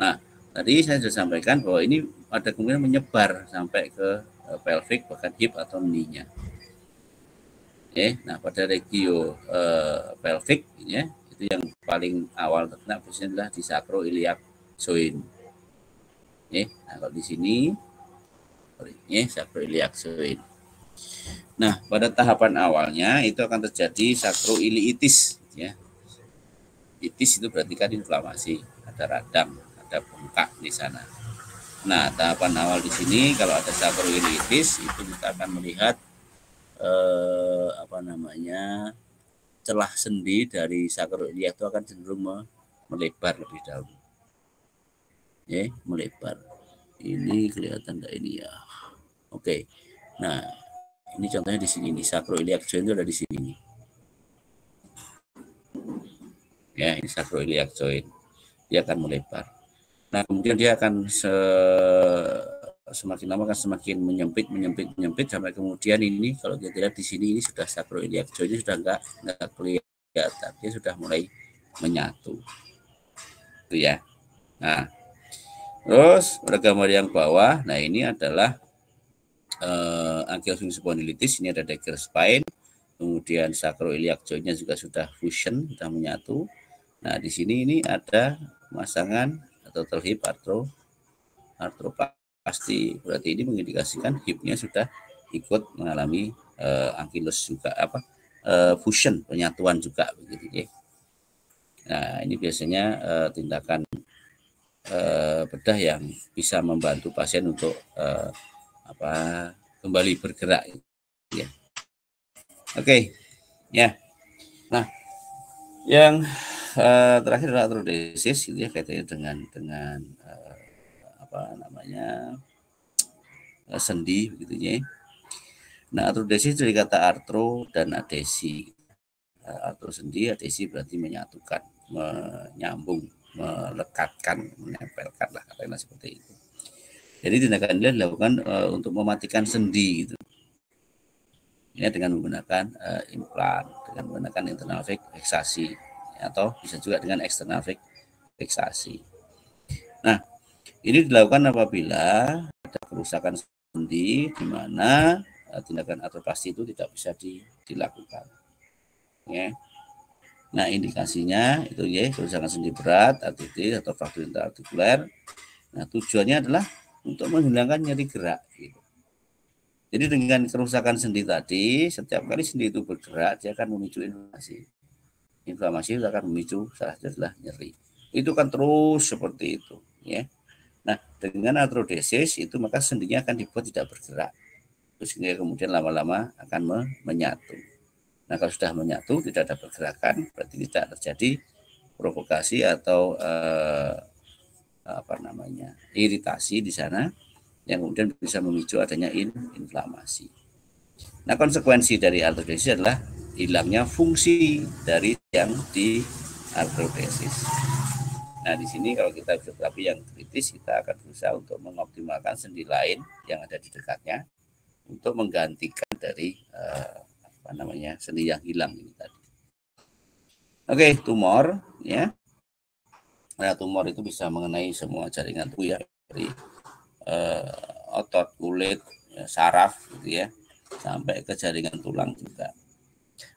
Speaker 1: Nah, tadi saya sudah sampaikan bahwa ini ada kemungkinan menyebar sampai ke pelvic bahkan hip atau knee-nya. Nah pada regio pelvic ya, itu yang paling awal terkena biasanya adalah di sacroiliac joint. Nah kalau di sini sacroiliac joint. Nah pada tahapan awalnya itu akan terjadi sacroiliitis ya. Itis itu berarti kan inflamasi, ada radang, ada bengkak di sana. Nah, tahapan awal di sini kalau ada sakroilitis itu kita akan melihat celah sendi dari sakroilia itu akan cenderung melebar lebih dahulu. Ya, melebar. Ini kelihatan enggak ini ya? Oke. Nah, ini contohnya di sini nih, sacroiliac joint itu ada di sini nih. Ya, ini sacroiliac joint. Dia akan melebar. Nah, kemudian dia akan semakin lama akan semakin menyempit sampai kemudian ini kalau kita lihat di sini ini sudah sacroiliac joint sudah enggak kelihatan, dia sudah mulai menyatu. Itu ya. Nah, terus pada gambar yang bawah, nah ini adalah ankylosing spondylitis, ini ada dagger spine, kemudian sacroiliac joint-nya juga sudah fusion, sudah menyatu. Nah, di sini ini ada pemasangan atau hip arthroplasty, berarti ini mengindikasikan hipnya sudah ikut mengalami ankylus juga fusion, penyatuan juga begitu ya. Nah, ini biasanya tindakan bedah yang bisa membantu pasien untuk kembali bergerak ya. Oke. Ya. Nah, yang terakhir adalah arthrodesis gitu ya, kaitannya dengan sendi begitu ya. Nah, arthrodesis dari kata arthro dan adesi. Arthro sendi, adesi berarti menyatukan, menyambung, melekatkan, menempelkan lah, katakanlah seperti itu. Jadi tindakan ini dilakukan untuk mematikan sendi gitu. Ini dengan menggunakan implan, dengan menggunakan internal fiksasi, atau bisa juga dengan eksternal fiksasi. Nah, ini dilakukan apabila ada kerusakan sendi di mana tindakan arthroplasty itu tidak bisa dilakukan. Ya. Nah, indikasinya itu ya kerusakan sendi berat, artritis atau fraktur interartikuler. Nah, tujuannya adalah untuk menghilangkan nyeri gerak. Gitu. Jadi dengan kerusakan sendi tadi, setiap kali sendi itu bergerak, dia akan memicu inflamasi. Inflamasi itu akan memicu salah satu adalah nyeri. Itu kan terus seperti itu, ya. Nah, dengan arthrodesis itu maka sendinya akan dibuat tidak bergerak. Terus kemudian lama-lama akan menyatu. Nah, kalau sudah menyatu tidak ada pergerakan, berarti tidak terjadi provokasi atau iritasi di sana yang kemudian bisa memicu adanya inflamasi. Nah, konsekuensi dari arthrodesis adalah hilangnya fungsi dari yang di arthrodesis. Nah, di sini kalau kita fisioterapi yang kritis, kita akan berusaha untuk mengoptimalkan sendi lain yang ada di dekatnya untuk menggantikan dari sendi yang hilang ini tadi. Oke, tumor ya. Nah, tumor itu bisa mengenai semua jaringan tubuh ya, dari otot, kulit, saraf gitu ya, sampai ke jaringan tulang juga.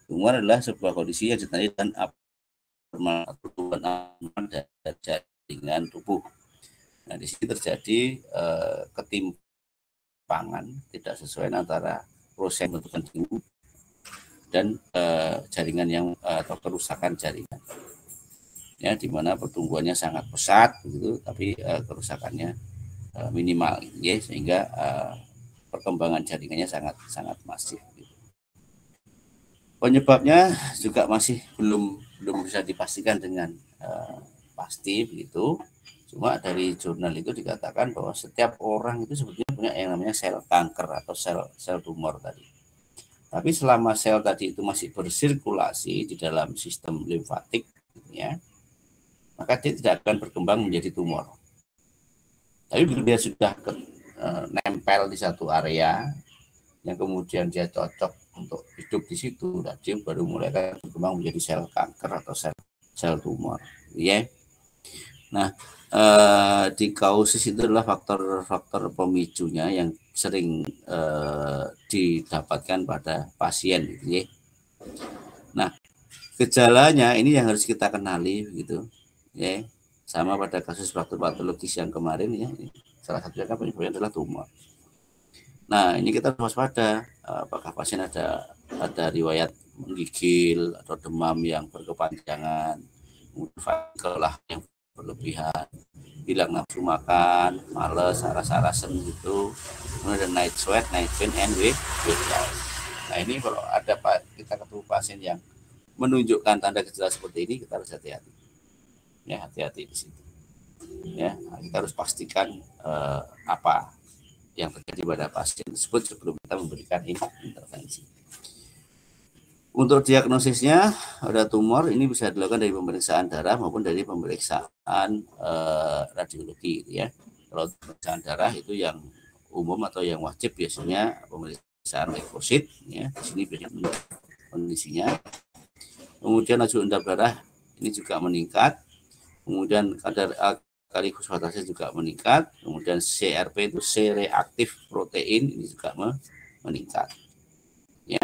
Speaker 1: Tumor adalah sebuah kondisi yang ditandai dan abnormal dari jaringan tubuh. Nah, di sini terjadi ketimpangan, tidak sesuai antara proses pembentukan tubuh dan jaringan yang atau kerusakan jaringan. Ya, di mana pertumbuhannya sangat pesat begitu, tapi kerusakannya minimal ya, sehingga perkembangan jaringannya sangat masif gitu. Penyebabnya juga masih belum bisa dipastikan dengan pasti begitu. Cuma dari jurnal itu dikatakan bahwa setiap orang itu sebetulnya punya yang namanya sel kanker atau sel tumor tadi. Tapi selama sel tadi itu masih bersirkulasi di dalam sistem limfatik ya, maka dia tidak akan berkembang menjadi tumor. Tapi bila dia sudah nempel di satu area yang kemudian dia cocok untuk hidup di situ, dan dia baru mulai berkembang menjadi sel kanker atau sel tumor. Ya. Nah, di kausis itu adalah faktor-faktor pemicunya yang sering didapatkan pada pasien, gitu ya. Nah, gejalanya ini yang harus kita kenali, gitu, ya. Sama pada kasus fraktur patologis yang kemarin ya, salah satunya kan penyebabnya adalah tumor. Nah, ini kita harus waspada apakah pasien ada riwayat menggigil atau demam yang berkepanjangan, kemudian yang berlebihan, hilang nafsu makan, males, aras-arasan gitu, kemudian night sweat, night pain, and weight loss. Nah ini kalau ada kita ketemu pasien yang menunjukkan tanda gejala seperti ini, kita harus hati-hati. Ya, hati-hati di situ. Ya, kita harus pastikan apa yang terjadi pada pasien tersebut sebelum kita memberikan intervensi. Untuk diagnosisnya ada tumor, ini bisa dilakukan dari pemeriksaan darah maupun dari pemeriksaan radiologi, ya. Kalau pemeriksaan darah itu yang umum atau yang wajib biasanya pemeriksaan leukosit, ya. Di sini biasanya kondisinya. Kemudian laju endap darah ini juga meningkat. Kemudian kadar kali fosfatase juga meningkat. Kemudian CRP itu C-reaktif protein ini juga meningkat. Ya.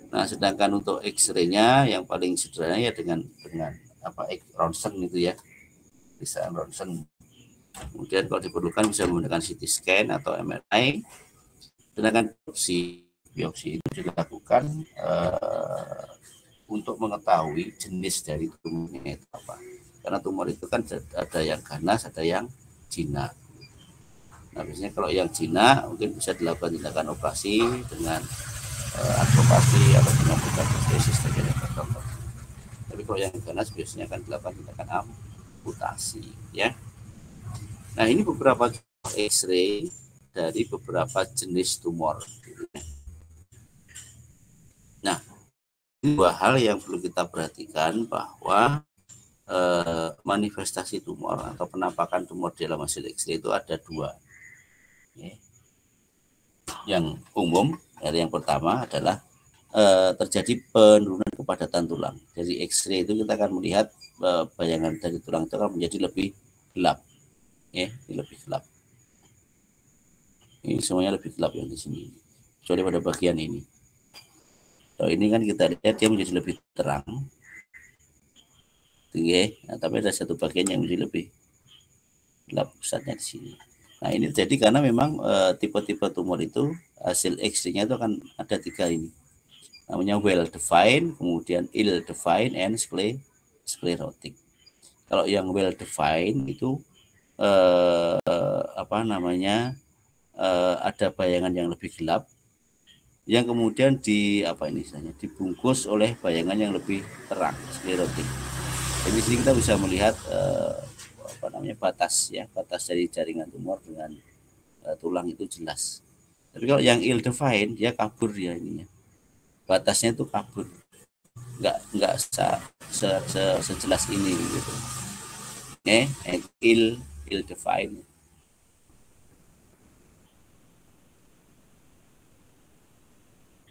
Speaker 1: Nah, sedangkan untuk X-ray-nya yang paling sederhana ya dengan ronsen itu ya, bisa ronsen. Kemudian kalau diperlukan bisa menggunakan CT scan atau MRI. Sedangkan biopsi itu dilakukan untuk mengetahui jenis dari tumornya itu apa. Karena tumor itu kan ada yang ganas, ada yang jinak. Nah, biasanya kalau yang jinak mungkin bisa dilakukan tindakan operasi dengan advokasi atau dengan anestesis dari dokter. Tapi kalau yang ganas biasanya akan dilakukan tindakan amputasi, ya. Nah, ini beberapa X-ray dari beberapa jenis tumor. Nah, ini dua hal yang perlu kita perhatikan bahwa manifestasi tumor atau penampakan tumor di dalam hasil X-ray itu ada dua. Ya. Yang umum, yang pertama adalah terjadi penurunan kepadatan tulang. Dari X-ray itu kita akan melihat bayangan dari tulang itu akan menjadi lebih gelap, ya, lebih gelap. Ini semuanya lebih gelap yang di sini, kecuali pada bagian ini. Kalau ini kan kita lihat dia menjadi lebih terang, tinggi. Nah, tapi ada satu bagian yang menjadi lebih gelap pusatnya di sini. Nah, ini terjadi karena memang tipe-tipe tumor itu hasil X-ray-nya itu akan ada tiga ini. Namanya well defined, kemudian ill defined, and sclerotic. Kalau yang well defined itu ada bayangan yang lebih gelap, yang kemudian dibungkus oleh bayangan yang lebih terang, sclerotic. Jadi di sini kita bisa melihat batas dari jaringan tumor dengan tulang itu jelas. Tapi kalau yang ill defined dia kabur ya ininya. Batasnya itu kabur. Enggak sejelas ini gitu. Ill defined.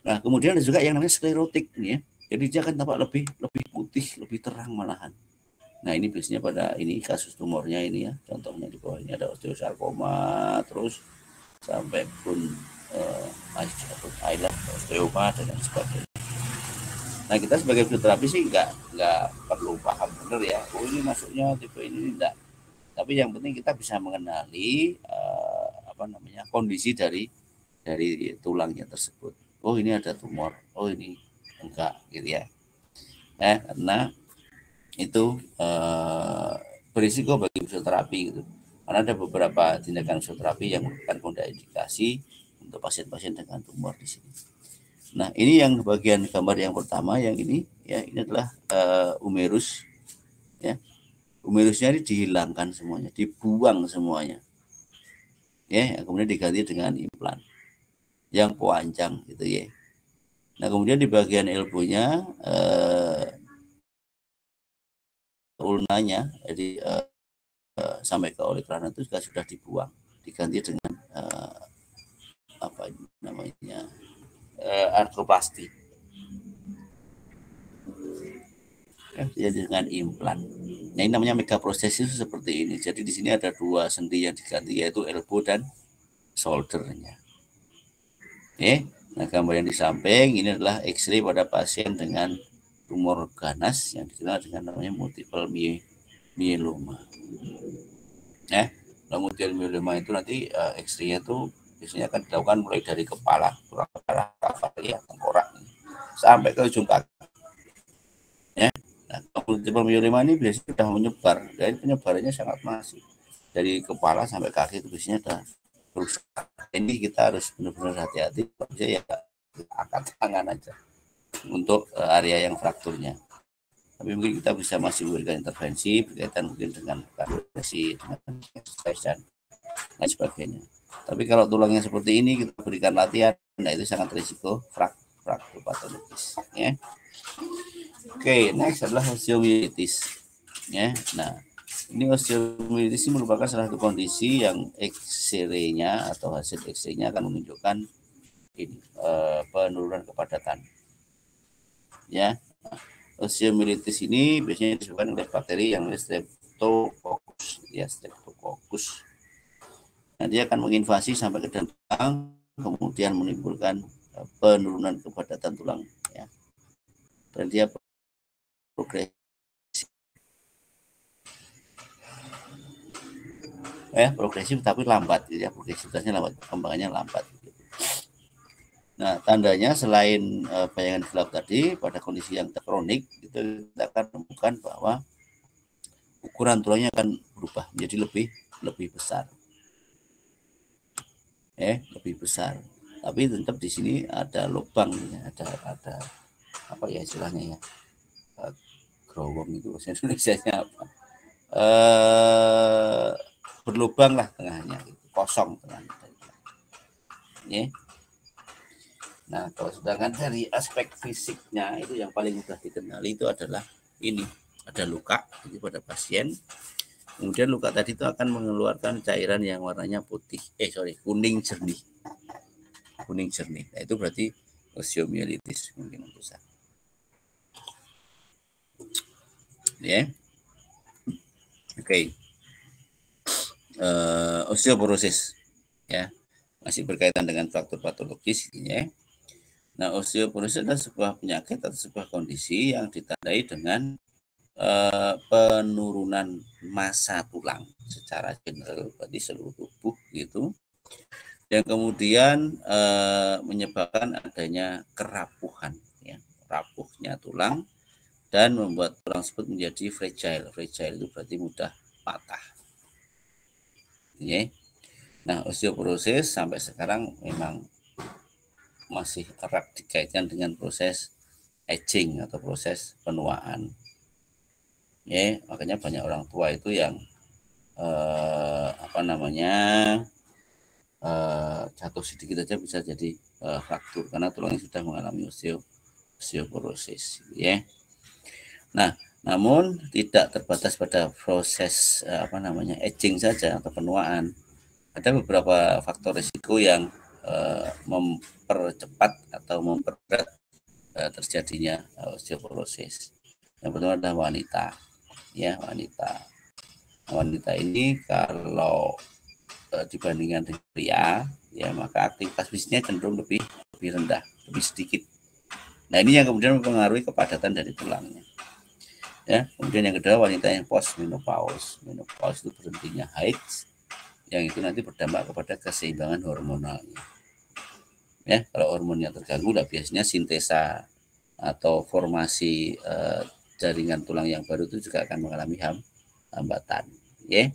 Speaker 1: Nah, kemudian ada juga yang namanya sklerotik ya. Jadi dia akan tampak lebih putih, lebih terang malahan. Nah, ini biasanya pada ini kasus tumornya ini ya. Contohnya di bawah ini ada osteosarkoma, terus sampai pun islet, osteoma dan lain sebagainya. Nah, kita sebagai fisioterapi sih nggak perlu paham benar ya. Oh, ini masuknya tipe ini enggak. Tapi yang penting kita bisa mengenali kondisi dari tulangnya tersebut. Oh, ini ada tumor. Oh, ini enggak gitu ya. Karena itu berisiko bagi fisioterapi gitu. Karena ada beberapa tindakan fisioterapi yang merupakan kontraindikasi untuk pasien-pasien dengan tumor di sini. Nah, ini yang bagian gambar yang pertama, yang ini ya, ini adalah umerus ya. Umerusnya ini dihilangkan semuanya, dibuang semuanya. Ya, kemudian diganti dengan implan yang panjang gitu ya. Nah, kemudian di bagian elbow-nya ulnanya, jadi sampai ke olecranon itu juga sudah dibuang, diganti dengan artroplasti, jadi dengan implan. Nah, ini namanya megaprostesis seperti ini. Jadi di sini ada dua sendi yang diganti, yaitu elbow dan shoulder-nya. Nah, gambar yang di samping ini adalah X-ray pada pasien dengan tumor ganas yang dikenal dengan namanya multiple myeloma. Nah, multiple myeloma itu nanti X-ray-nya itu biasanya akan dilakukan mulai dari kepala, tengkorak sampai ke ujung kaki. Nah, tipe mioma ini biasanya sudah menyebar, dan penyebarannya sangat masif dari kepala sampai kaki itu biasanya sudah rusak. Ini kita harus benar-benar hati-hati, ya angkat tangan aja untuk area yang frakturnya. Tapi mungkin kita bisa masih memberikan intervensi berkaitan mungkin dengan kardioversi, dengan exercise dan lain sebagainya. Tapi kalau tulangnya seperti ini kita berikan latihan, nah itu sangat risiko fraktur patologis. Ya. Oke, next adalah osteomielitis. Ya, nah ini osteomielitis ini merupakan salah satu kondisi yang X-ray-nya atau hasil X-ray-nya akan menunjukkan ini penurunan kepadatan. Ya. Osteomielitis ini biasanya disebabkan oleh bakteri yang Streptococcus, ya Streptococcus. Nah, dia akan menginvasi sampai ke dalam tulang, kemudian menimbulkan penurunan kepadatan tulang, ya. Dan dia progresif, progresif tapi lambat, ya progresivitasnya lambat, perkembangannya lambat. Nah, tandanya selain bayangan gelap tadi, pada kondisi yang kronik, itu kita akan menemukan bahwa ukuran tulangnya akan berubah menjadi lebih besar. Lebih besar. Tapi tetap di sini ada lubang, ya, ada apa ya istilahnya ya, growong itu bahasa Indonesianya apa? Berlubang lah tengahnya, kosong tengahnya. Ya. Nah, kalau sedangkan dari aspek fisiknya itu yang paling mudah dikenali itu adalah ini, ada luka jadi pada pasien. Kemudian luka tadi itu akan mengeluarkan cairan yang warnanya kuning jernih. Kuning jernih. Nah, itu berarti osteomielitis mungkin besar. Ya. Oke. Osteoporosis, ya. Masih berkaitan dengan faktor patologis, ya. Nah, osteoporosis adalah sebuah penyakit atau sebuah kondisi yang ditandai dengan penurunan massa tulang secara general, berarti seluruh tubuh gitu, yang kemudian menyebabkan adanya kerapuhan, ya, rapuhnya tulang dan membuat tulang tersebut menjadi fragile. Fragile itu berarti mudah patah. Ya. Nah, osteoporosis sampai sekarang memang masih erat dikaitkan dengan proses aging atau proses penuaan. Ya, makanya banyak orang tua itu yang jatuh sedikit aja bisa jadi fraktur karena tulangnya sudah mengalami osteoporosis. Ya. Nah, namun tidak terbatas pada proses aging saja atau penuaan. Ada beberapa faktor risiko yang mempercepat atau memperberat terjadinya osteoporosis. Yang pertama adalah wanita, ya wanita. Wanita ini kalau dibandingkan dengan pria, ya maka aktivitas fisiknya cenderung lebih rendah, lebih sedikit. Nah, ini yang kemudian mempengaruhi kepadatan dari tulangnya. Ya, kemudian yang kedua wanita yang post menopause. Menopause itu berhentinya haid, yang itu nanti berdampak kepada keseimbangan hormonalnya. Ya, kalau hormonnya terganggu, lah biasanya sintesa atau formasi jaringan tulang yang baru itu juga akan mengalami hambatan. Ya,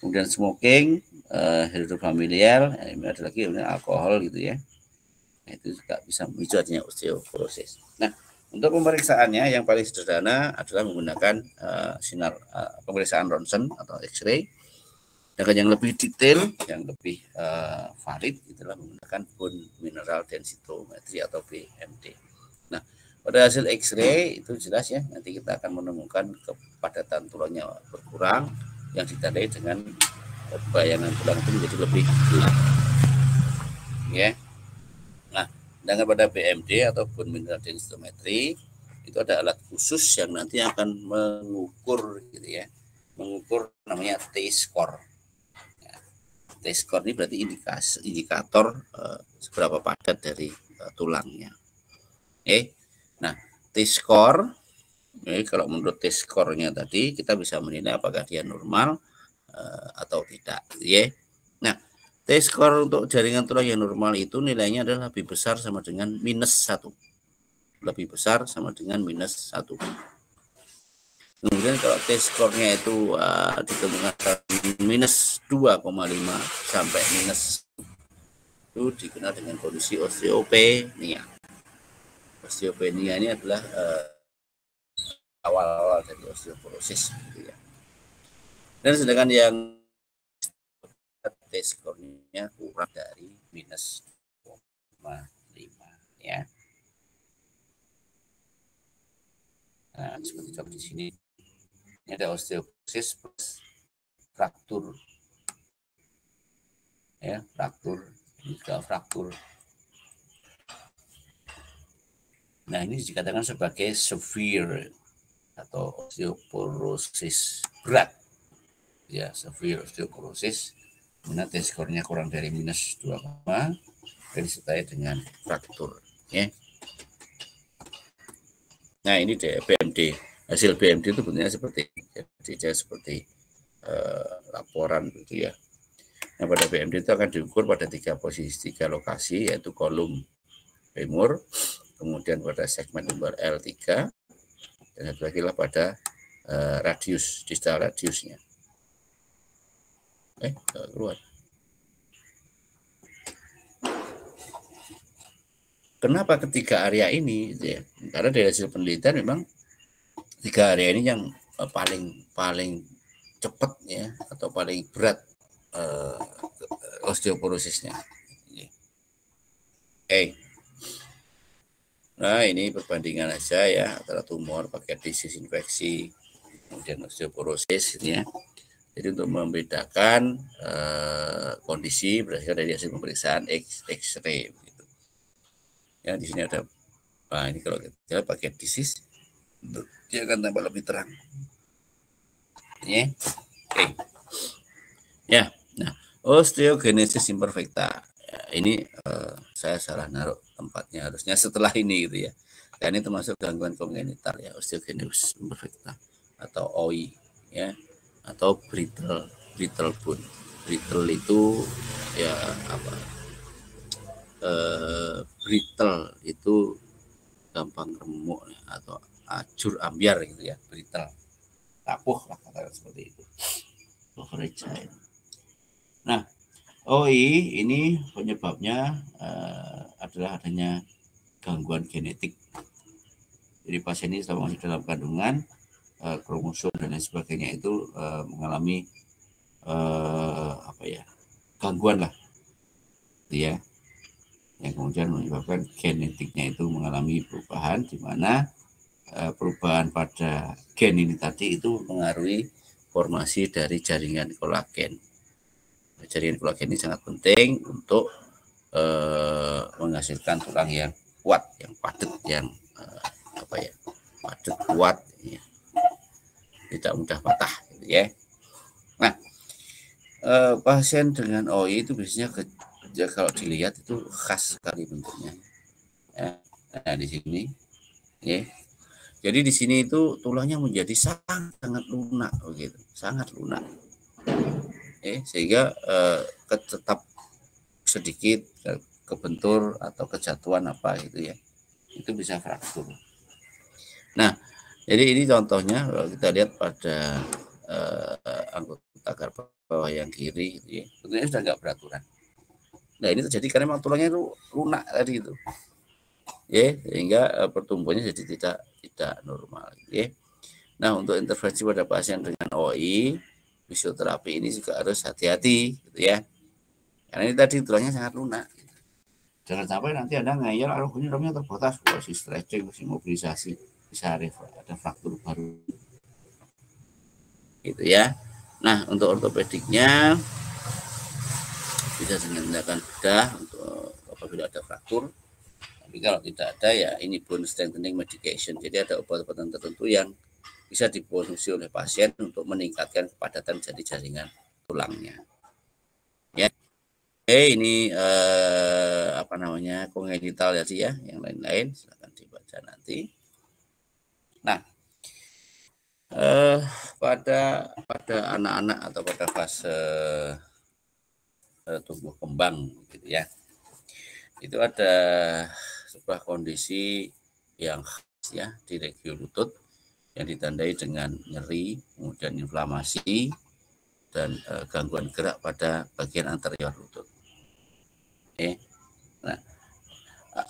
Speaker 1: kemudian smoking, hidrofamiliar, ini ada lagi alkohol gitu ya. Nah, itu juga bisa memicu adanya osteoporosis. Nah, untuk pemeriksaannya yang paling sederhana adalah menggunakan pemeriksaan ronsen atau X-ray. Dan yang lebih detail, yang lebih valid itulah menggunakan bone mineral densitometry atau BMD. Nah, pada hasil X-ray itu jelas ya, nanti kita akan menemukan kepadatan tulangnya berkurang yang ditandai dengan bayangan tulang itu menjadi lebih gelap. Ya. Nah, dengan pada BMD atau bone mineral densitometry itu ada alat khusus yang nanti akan mengukur gitu ya, mengukur namanya T-score. T-score ini berarti indikator seberapa padat dari tulangnya. Nah, T-score, kalau menurut T-score-nya tadi kita bisa menilai apakah dia normal atau tidak. Nah, T-score untuk jaringan tulang yang normal itu nilainya adalah lebih besar sama dengan -1. Lebih besar sama dengan -1. Kemudian kalau T-skornya itu ditemukan minus 2,5 sampai minus, itu dikenal dengan kondisi osteopenia. Osteopenia ini adalah awal-awal dari osteoporosis, gitu ya. Dan sedangkan yang T-skornya kurang dari minus 2,5 ya. Nah, seperti contoh di sini, ini ada osteoporosis plus fraktur, ya, fraktur, ini juga fraktur. Nah, ini dikatakan sebagai severe atau osteoporosis berat, ya, severe osteoporosis, mana T-skornya kurang dari minus 2, dan disertai dengan fraktur, ya. Nah, ini BMD. Hasil BMD itu bentuknya seperti, jadi seperti laporan gitu ya. Nah, pada BMD itu akan diukur pada 3 posisi, 3 lokasi, yaitu kolom femur, kemudian pada segmen lumbar L3, dan satu lagi lah pada radius, distal radiusnya. Keluar. Kenapa ketiga area ini? Ya, karena dari hasil penelitian memang 3 area ini yang paling cepat ya, atau paling berat osteoporosisnya. Nah, ini perbandingan aja ya antara tumor pakai disease infeksi, kemudian osteoporosis ya. Jadi untuk membedakan kondisi berdasarkan dari hasil pemeriksaan X-ray. Gitu. Ya, di sini ada, nah ini kalau kita pakai disease, dia akan tambah lebih terang. Ya, oke. Ya, nah osteogenesis imperfecta. Ya, ini saya salah naruh tempatnya, harusnya setelah ini gitu ya. Dan ini termasuk gangguan kongenital ya, osteogenesis imperfecta atau OI ya, atau brittle bone. Brittle itu ya apa? Brittle itu gampang remuk ya, atau ajur ambiar gitu ya, brittle, rapuh lah kata seperti itu. Fragile. Nah, OI ini penyebabnya adalah adanya gangguan genetik. Jadi pasien ini selama masih dalam kandungan, kromosom dan lain sebagainya itu mengalami gangguan lah, ya, yang kemudian menyebabkan genetiknya itu mengalami perubahan, di mana perubahan pada gen ini tadi itu mengaruhi formasi dari jaringan kolagen. Jaringan kolagen ini sangat penting untuk menghasilkan tulang yang kuat, yang padat, yang padat, kuat, ya. Tidak mudah patah, gitu ya. Nah, pasien dengan OI itu biasanya ya, kalau dilihat itu khas sekali bentuknya. Ya. Nah, di sini, ya. Jadi di sini itu tulangnya menjadi sangat lunak, begitu, sangat lunak. Sehingga tetap sedikit kebentur atau kejatuhan apa gitu ya, itu bisa fraktur. Nah, jadi ini contohnya kalau kita lihat pada anggota garba bawah yang kiri, gitu ya, tentunya sudah nggak beraturan. Nah, ini terjadi karena memang tulangnya itu lunak tadi itu, ya, sehingga pertumbuhannya jadi tidak normal, ya. Nah, untuk intervensi pada pasien dengan OI, fisioterapi ini juga harus hati-hati, gitu ya, karena ini tadi tulangnya sangat lunak. Jangan sampai nanti Anda ngeyel, ini tulangnya terbatas, masih stretching, masih mobilisasi, bisa ada fraktur baru, gitu ya. Nah, untuk ortopediknya bisa dengan tindakan bedah untuk apabila ada fraktur. Tapi kalau tidak ada ya ini bone strengthening medication. Jadi ada obat-obatan tertentu yang bisa dikonsumsi oleh pasien untuk meningkatkan kepadatan jadi jaringan tulangnya. Ya, ini kongenital ya sih ya, yang lain-lain silakan dibaca nanti. Nah, pada anak-anak atau pada fase tumbuh kembang gitu ya, itu ada sebuah kondisi yang khas ya di region lutut, yang ditandai dengan nyeri, kemudian inflamasi, dan gangguan gerak pada bagian anterior lutut. Nah,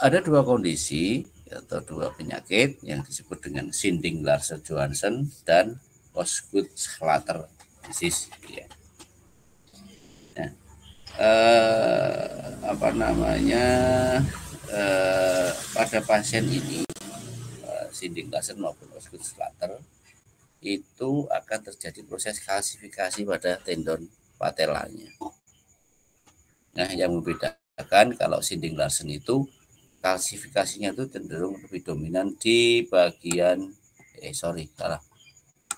Speaker 1: ada dua kondisi atau dua penyakit yang disebut dengan Sinding-Larsen-Johansson dan Osgood-Schlatter disease. Ya. Nah, pada pasien ini Sinding-Larsen maupun Osgood-Schlatter itu akan terjadi proses kalsifikasi pada tendon patelanya. Nah, yang membedakan kalau Sinding-Larsen itu kalsifikasinya itu cenderung lebih dominan di bagian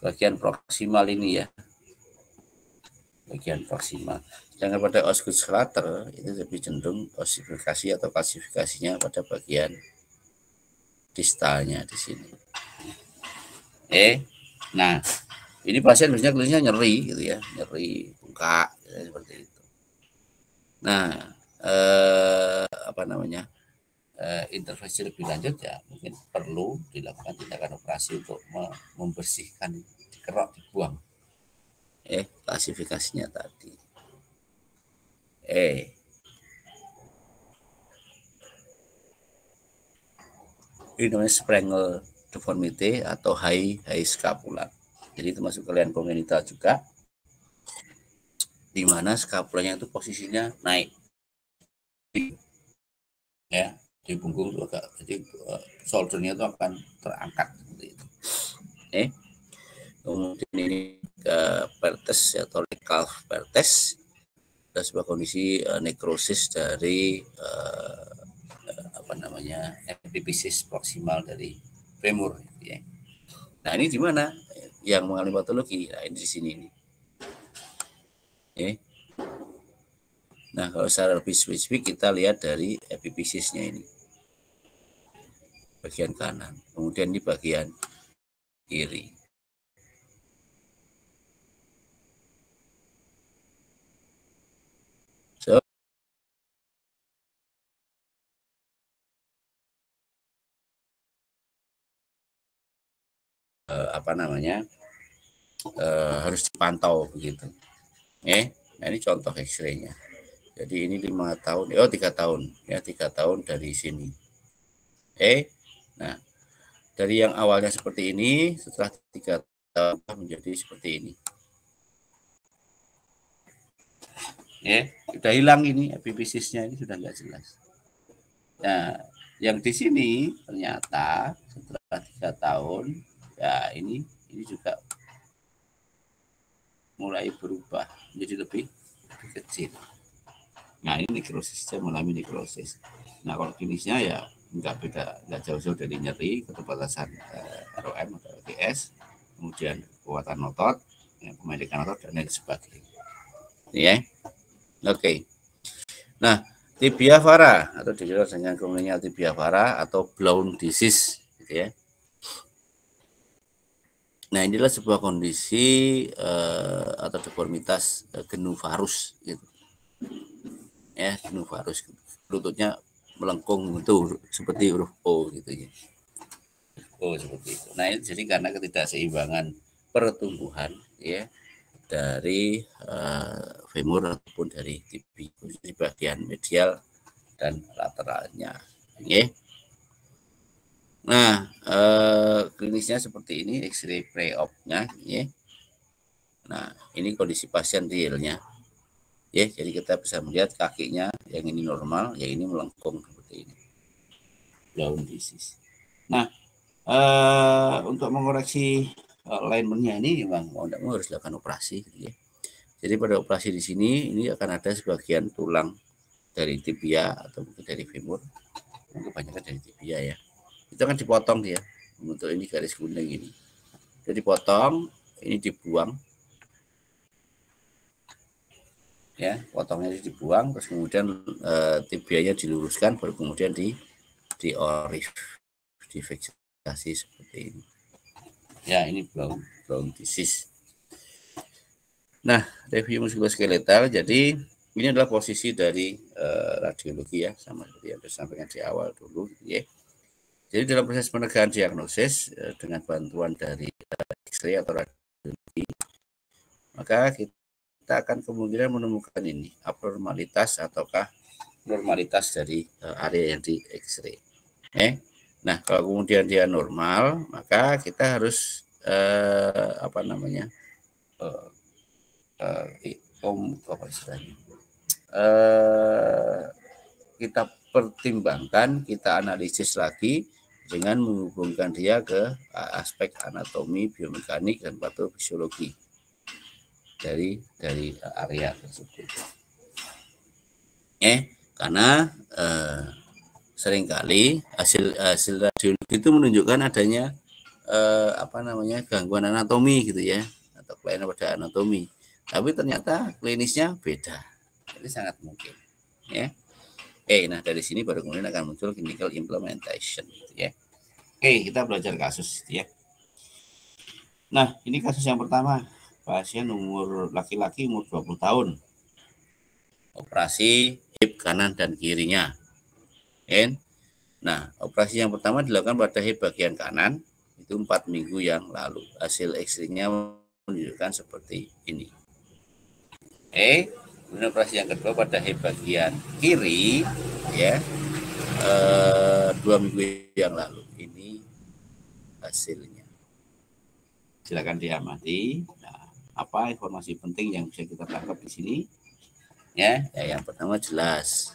Speaker 1: bagian proksimal ini ya, bagian proksimal. Sedangkan pada Osgood-Schlatter itu lebih cenderung kalsifikasi atau kalsifikasinya pada bagian distalnya di sini. Nah, ini pasien biasanya klinisnya nyeri gitu ya, nyeri bengkak ya, seperti itu. Nah, intervensi lebih lanjut ya mungkin perlu dilakukan tindakan operasi untuk membersihkan, dikerok, dibuang klasifikasinya tadi. Ini namanya Sprengel deformity atau high scapula. Jadi termasuk kelainan kongenital juga, di mana skapulanya itu posisinya naik, ya, di punggung juga. Jadi shouldernya itu akan terangkat seperti itu. Kemudian ini pertes atau calf pertes, ada sebuah kondisi nekrosis dari epiphysis proksimal dari femur. Ya. Nah, ini di mana yang mengalami patologi? Nah, ini di sini. Nah, kalau secara lebih spesifik kita lihat dari epiphysis-nya ini. Bagian kanan. Kemudian di bagian kiri. So, harus dipantau begitu. Nah, ini contoh X-ray-nya. Jadi ini 5 tahun, 3 tahun, ya 3 tahun dari sini. Nah, dari yang awalnya seperti ini, setelah 3 tahun menjadi seperti ini. Sudah hilang ini epiphysis-nya, ini sudah nggak jelas. Nah, yang di sini ternyata setelah 3 tahun, ya ini juga mulai berubah menjadi lebih kecil. Nah, ini nekrosisnya mengalami nekrosis. Nah, kalau klinisnya ya nggak jauh-jauh dari nyeri, keterbatasan ROM atau LGS, kemudian kekuatan otot, pemendekan otot, dan lain sebagainya. Ya, oke. Nah, tibia vara atau dikenal dengan congenital tibia vara atau Blount disease, gitu ya. Nah, inilah sebuah kondisi atau deformitas genu-varus, gitu. Ya, genu-varus, lututnya melengkung itu seperti huruf O, gitu ya. Seperti itu. Nah, jadi karena ketidakseimbangan pertumbuhan, ya, dari femur ataupun dari tibia di bagian medial dan lateralnya. Okay. Nah, klinisnya seperti ini, X-ray pre-op-nya. Okay. Nah, ini kondisi pasien realnya. Ya, jadi kita bisa melihat kakinya yang ini normal, yang ini melengkung seperti ini. Blount disease. Nah, untuk mengoreksi alignment-nya ini memang mau tidak mau harus dilakukan operasi. Gitu ya. Jadi pada operasi di sini ini akan ada sebagian tulang dari tibia atau mungkin dari femur, kebanyakan dari tibia ya. Itu akan dipotong dia untuk ini garis kuning ini. Jadi dipotong, ini dibuang, ya, potongnya dibuang, terus kemudian tibianya diluruskan, baru kemudian di orif, divegetasi seperti ini. Ya, ini Blount disease. Nah, review muskuloskeletal. Jadi ini adalah posisi dari radiologi ya, sama seperti yang disampaikan di awal dulu. Ya. Jadi dalam proses penegakan diagnosis dengan bantuan dari X-ray atau radiologi, maka kita akan kemungkinan menemukan ini abnormalitas ataukah normalitas dari area yang di X-ray. Nah, kalau kemudian dia normal, maka kita harus kita pertimbangkan, kita analisis lagi dengan menghubungkan dia ke aspek anatomi, biomekanik, dan patofisiologi dari area tersebut. Karena seringkali hasil radiologi itu menunjukkan adanya gangguan anatomi gitu ya, atau kelainan pada anatomi, tapi ternyata klinisnya beda. Jadi sangat mungkin ya. Nah dari sini baru kemudian akan muncul clinical implementation gitu ya. Kita belajar kasus gitu ya. Nah, ini kasus yang pertama, pasien umur laki-laki umur 20 tahun. Operasi hip kanan dan kirinya. Nah, operasi yang pertama dilakukan pada hip bagian kanan, itu 4 minggu yang lalu. Hasil X-ray-nya menunjukkan seperti ini. Kemudian operasi yang kedua pada hip bagian kiri, ya, 2 minggu yang lalu. Ini hasilnya. Silakan diamati. Nah, apa informasi penting yang bisa kita tangkap di sini? Ya, yang pertama jelas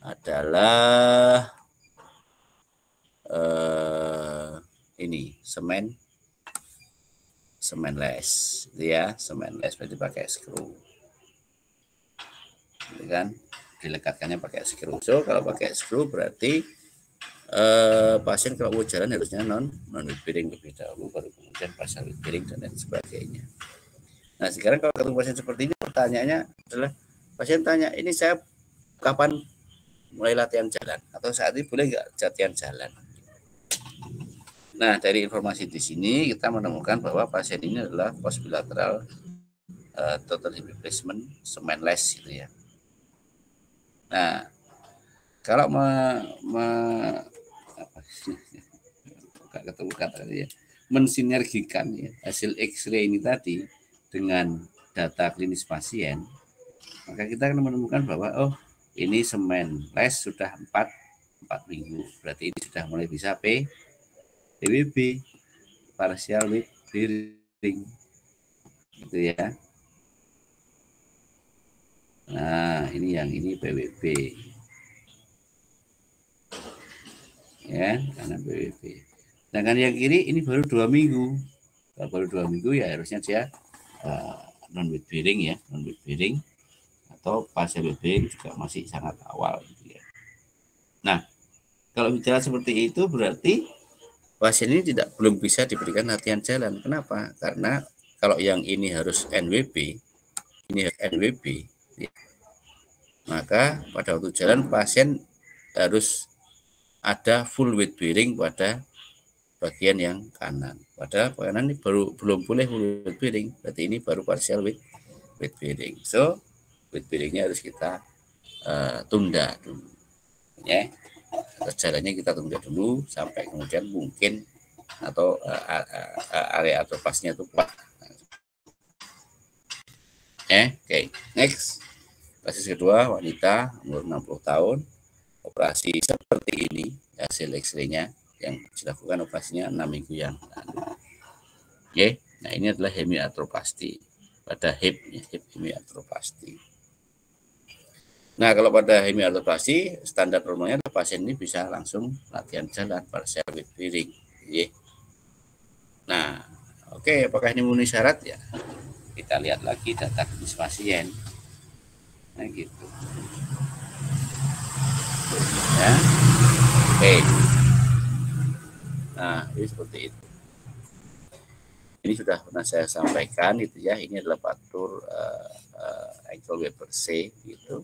Speaker 1: adalah ini semen les, ya, semen les berarti pakai skru. Kan dilekatkannya pakai skru. So kalau pakai skru berarti pasien kalau mau jalan harusnya non weight bearing lebih dahulu, baru kemudian pasang weight bearing dan lain sebagainya. Nah sekarang kalau ketemu pasien seperti ini, pertanyaannya adalah pasien tanya, ini saya kapan mulai latihan jalan, atau saat ini boleh nggak latihan jalan? Nah dari informasi di sini kita menemukan bahwa pasien ini adalah post bilateral total hip replacement semen les gitu ya. Nah, kalau ketemu kata ya, mensinergikan ya, hasil X-ray ini tadi dengan data klinis pasien, maka kita akan menemukan bahwa ini semen les sudah 4 minggu, berarti ini sudah mulai bisa PWB, partial weight bearing, gitu ya. Nah, ini PWB. Ya, karena PWB. Sedangkan yang kiri ini baru 2 minggu. Kalau baru 2 minggu ya harusnya dia non weight bearing ya, non weight bearing atau partial weight bearing juga masih sangat awal gitu ya. Nah, kalau bicara seperti itu berarti pasien ini belum bisa diberikan latihan jalan. Kenapa? Karena kalau yang ini harus NWB, ini harus NWB, maka pada waktu jalan pasien harus ada full weight bearing pada bagian yang kanan. Pada kanan ini belum boleh full weight bearing, berarti ini baru partial weight bearing. So weight bearingnya harus kita tunda dulu, ya. Jalannya kita tunda dulu sampai kemudian mungkin atau area atropasnya itu kuat. Oke. Next. Kasus kedua, wanita umur 60 tahun, operasi seperti ini, hasil X-ray-nya yang dilakukan operasinya 6 minggu yang lalu. Nah ini adalah hemiartroplasti pada hip hemiartroplasti. Nah kalau pada hemiartroplasti standar normalnya pasien ini bisa langsung latihan jalan partial weight bearing. Nah, apakah ini memenuhi syarat ya? Kita lihat lagi data klinis pasien. Nah gitu. Ya. Nah, ini seperti itu. Ini sudah pernah saya sampaikan itu ya. Ini adalah faktor ankle Weber C gitu.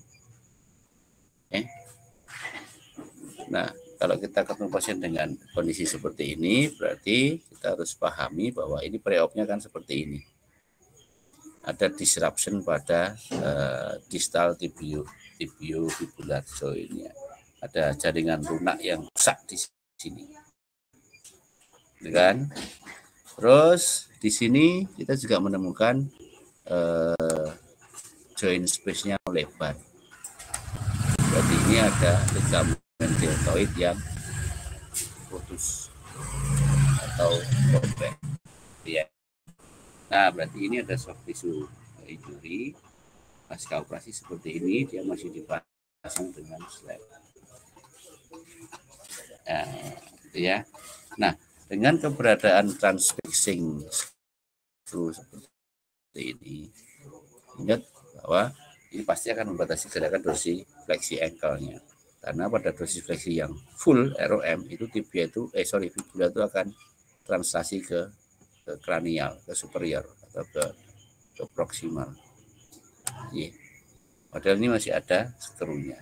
Speaker 1: Nah, kalau kita ketemu pasien dengan kondisi seperti ini, berarti kita harus pahami bahwa ini pre-op-nya kan seperti ini. Ada disruption pada distal tibiofibular joint-nya. Ada jaringan lunak yang rusak di sini. kan? Terus di sini kita juga menemukan joint space-nya lebar. Berarti ini ada ligament deltoid yang putus atau robek. Ya. Nah, berarti ini ada soft tissue injury. Pasca operasi seperti ini dia masih dipasang dengan slab. Ya. Nah, dengan keberadaan transfixing screw seperti ini, ingat bahwa ini pasti akan membatasi gerakan dorsifleksi ankle-nya. Karena pada dorsifleksi yang full ROM itu tibia itu fibula itu akan translasi ke kranial, ke superior atau ke proximal. Padahal ini masih ada skrunya.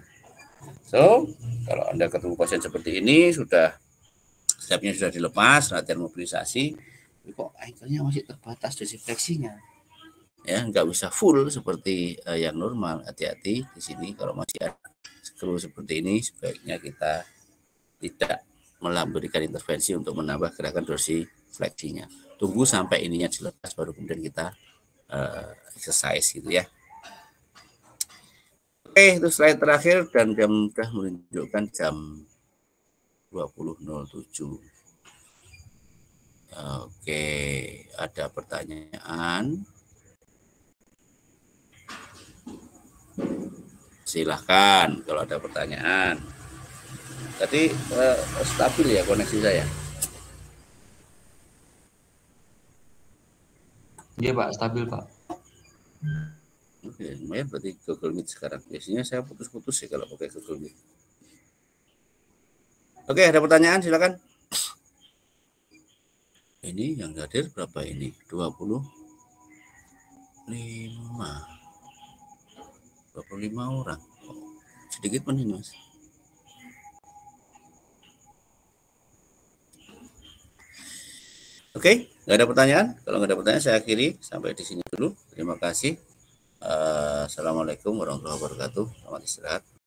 Speaker 1: So, kalau Anda ketemu pasien seperti ini, stepnya sudah dilepas, latihan mobilisasi, kok ankle-nya masih terbatas dorsifleksinya. Ya, nggak bisa full seperti yang normal. Hati-hati di sini kalau masih ada skru seperti ini, sebaiknya kita tidak memberikan intervensi untuk menambah gerakan dorsifleksinya. Tunggu sampai ininya dilepas, baru kemudian kita exercise gitu ya. Oke, itu slide terakhir dan jam sudah menunjukkan jam 20.07. Oke, ada pertanyaan? Silahkan kalau ada pertanyaan. Tadi stabil ya koneksi saya?
Speaker 2: Iya Pak, stabil Pak.
Speaker 1: Oke, lumayan berarti Google Meet sekarang. Biasanya saya putus-putus sih kalau pakai Google Meet. Oke, ada pertanyaan silakan. Ini yang hadir berapa ini? 25 orang. Oh, sedikit pun ini Mas. Oke, nggak ada pertanyaan. Kalau nggak ada pertanyaan saya akhiri sampai di sini dulu. Terima kasih. Assalamualaikum warahmatullahi wabarakatuh. Selamat istirahat.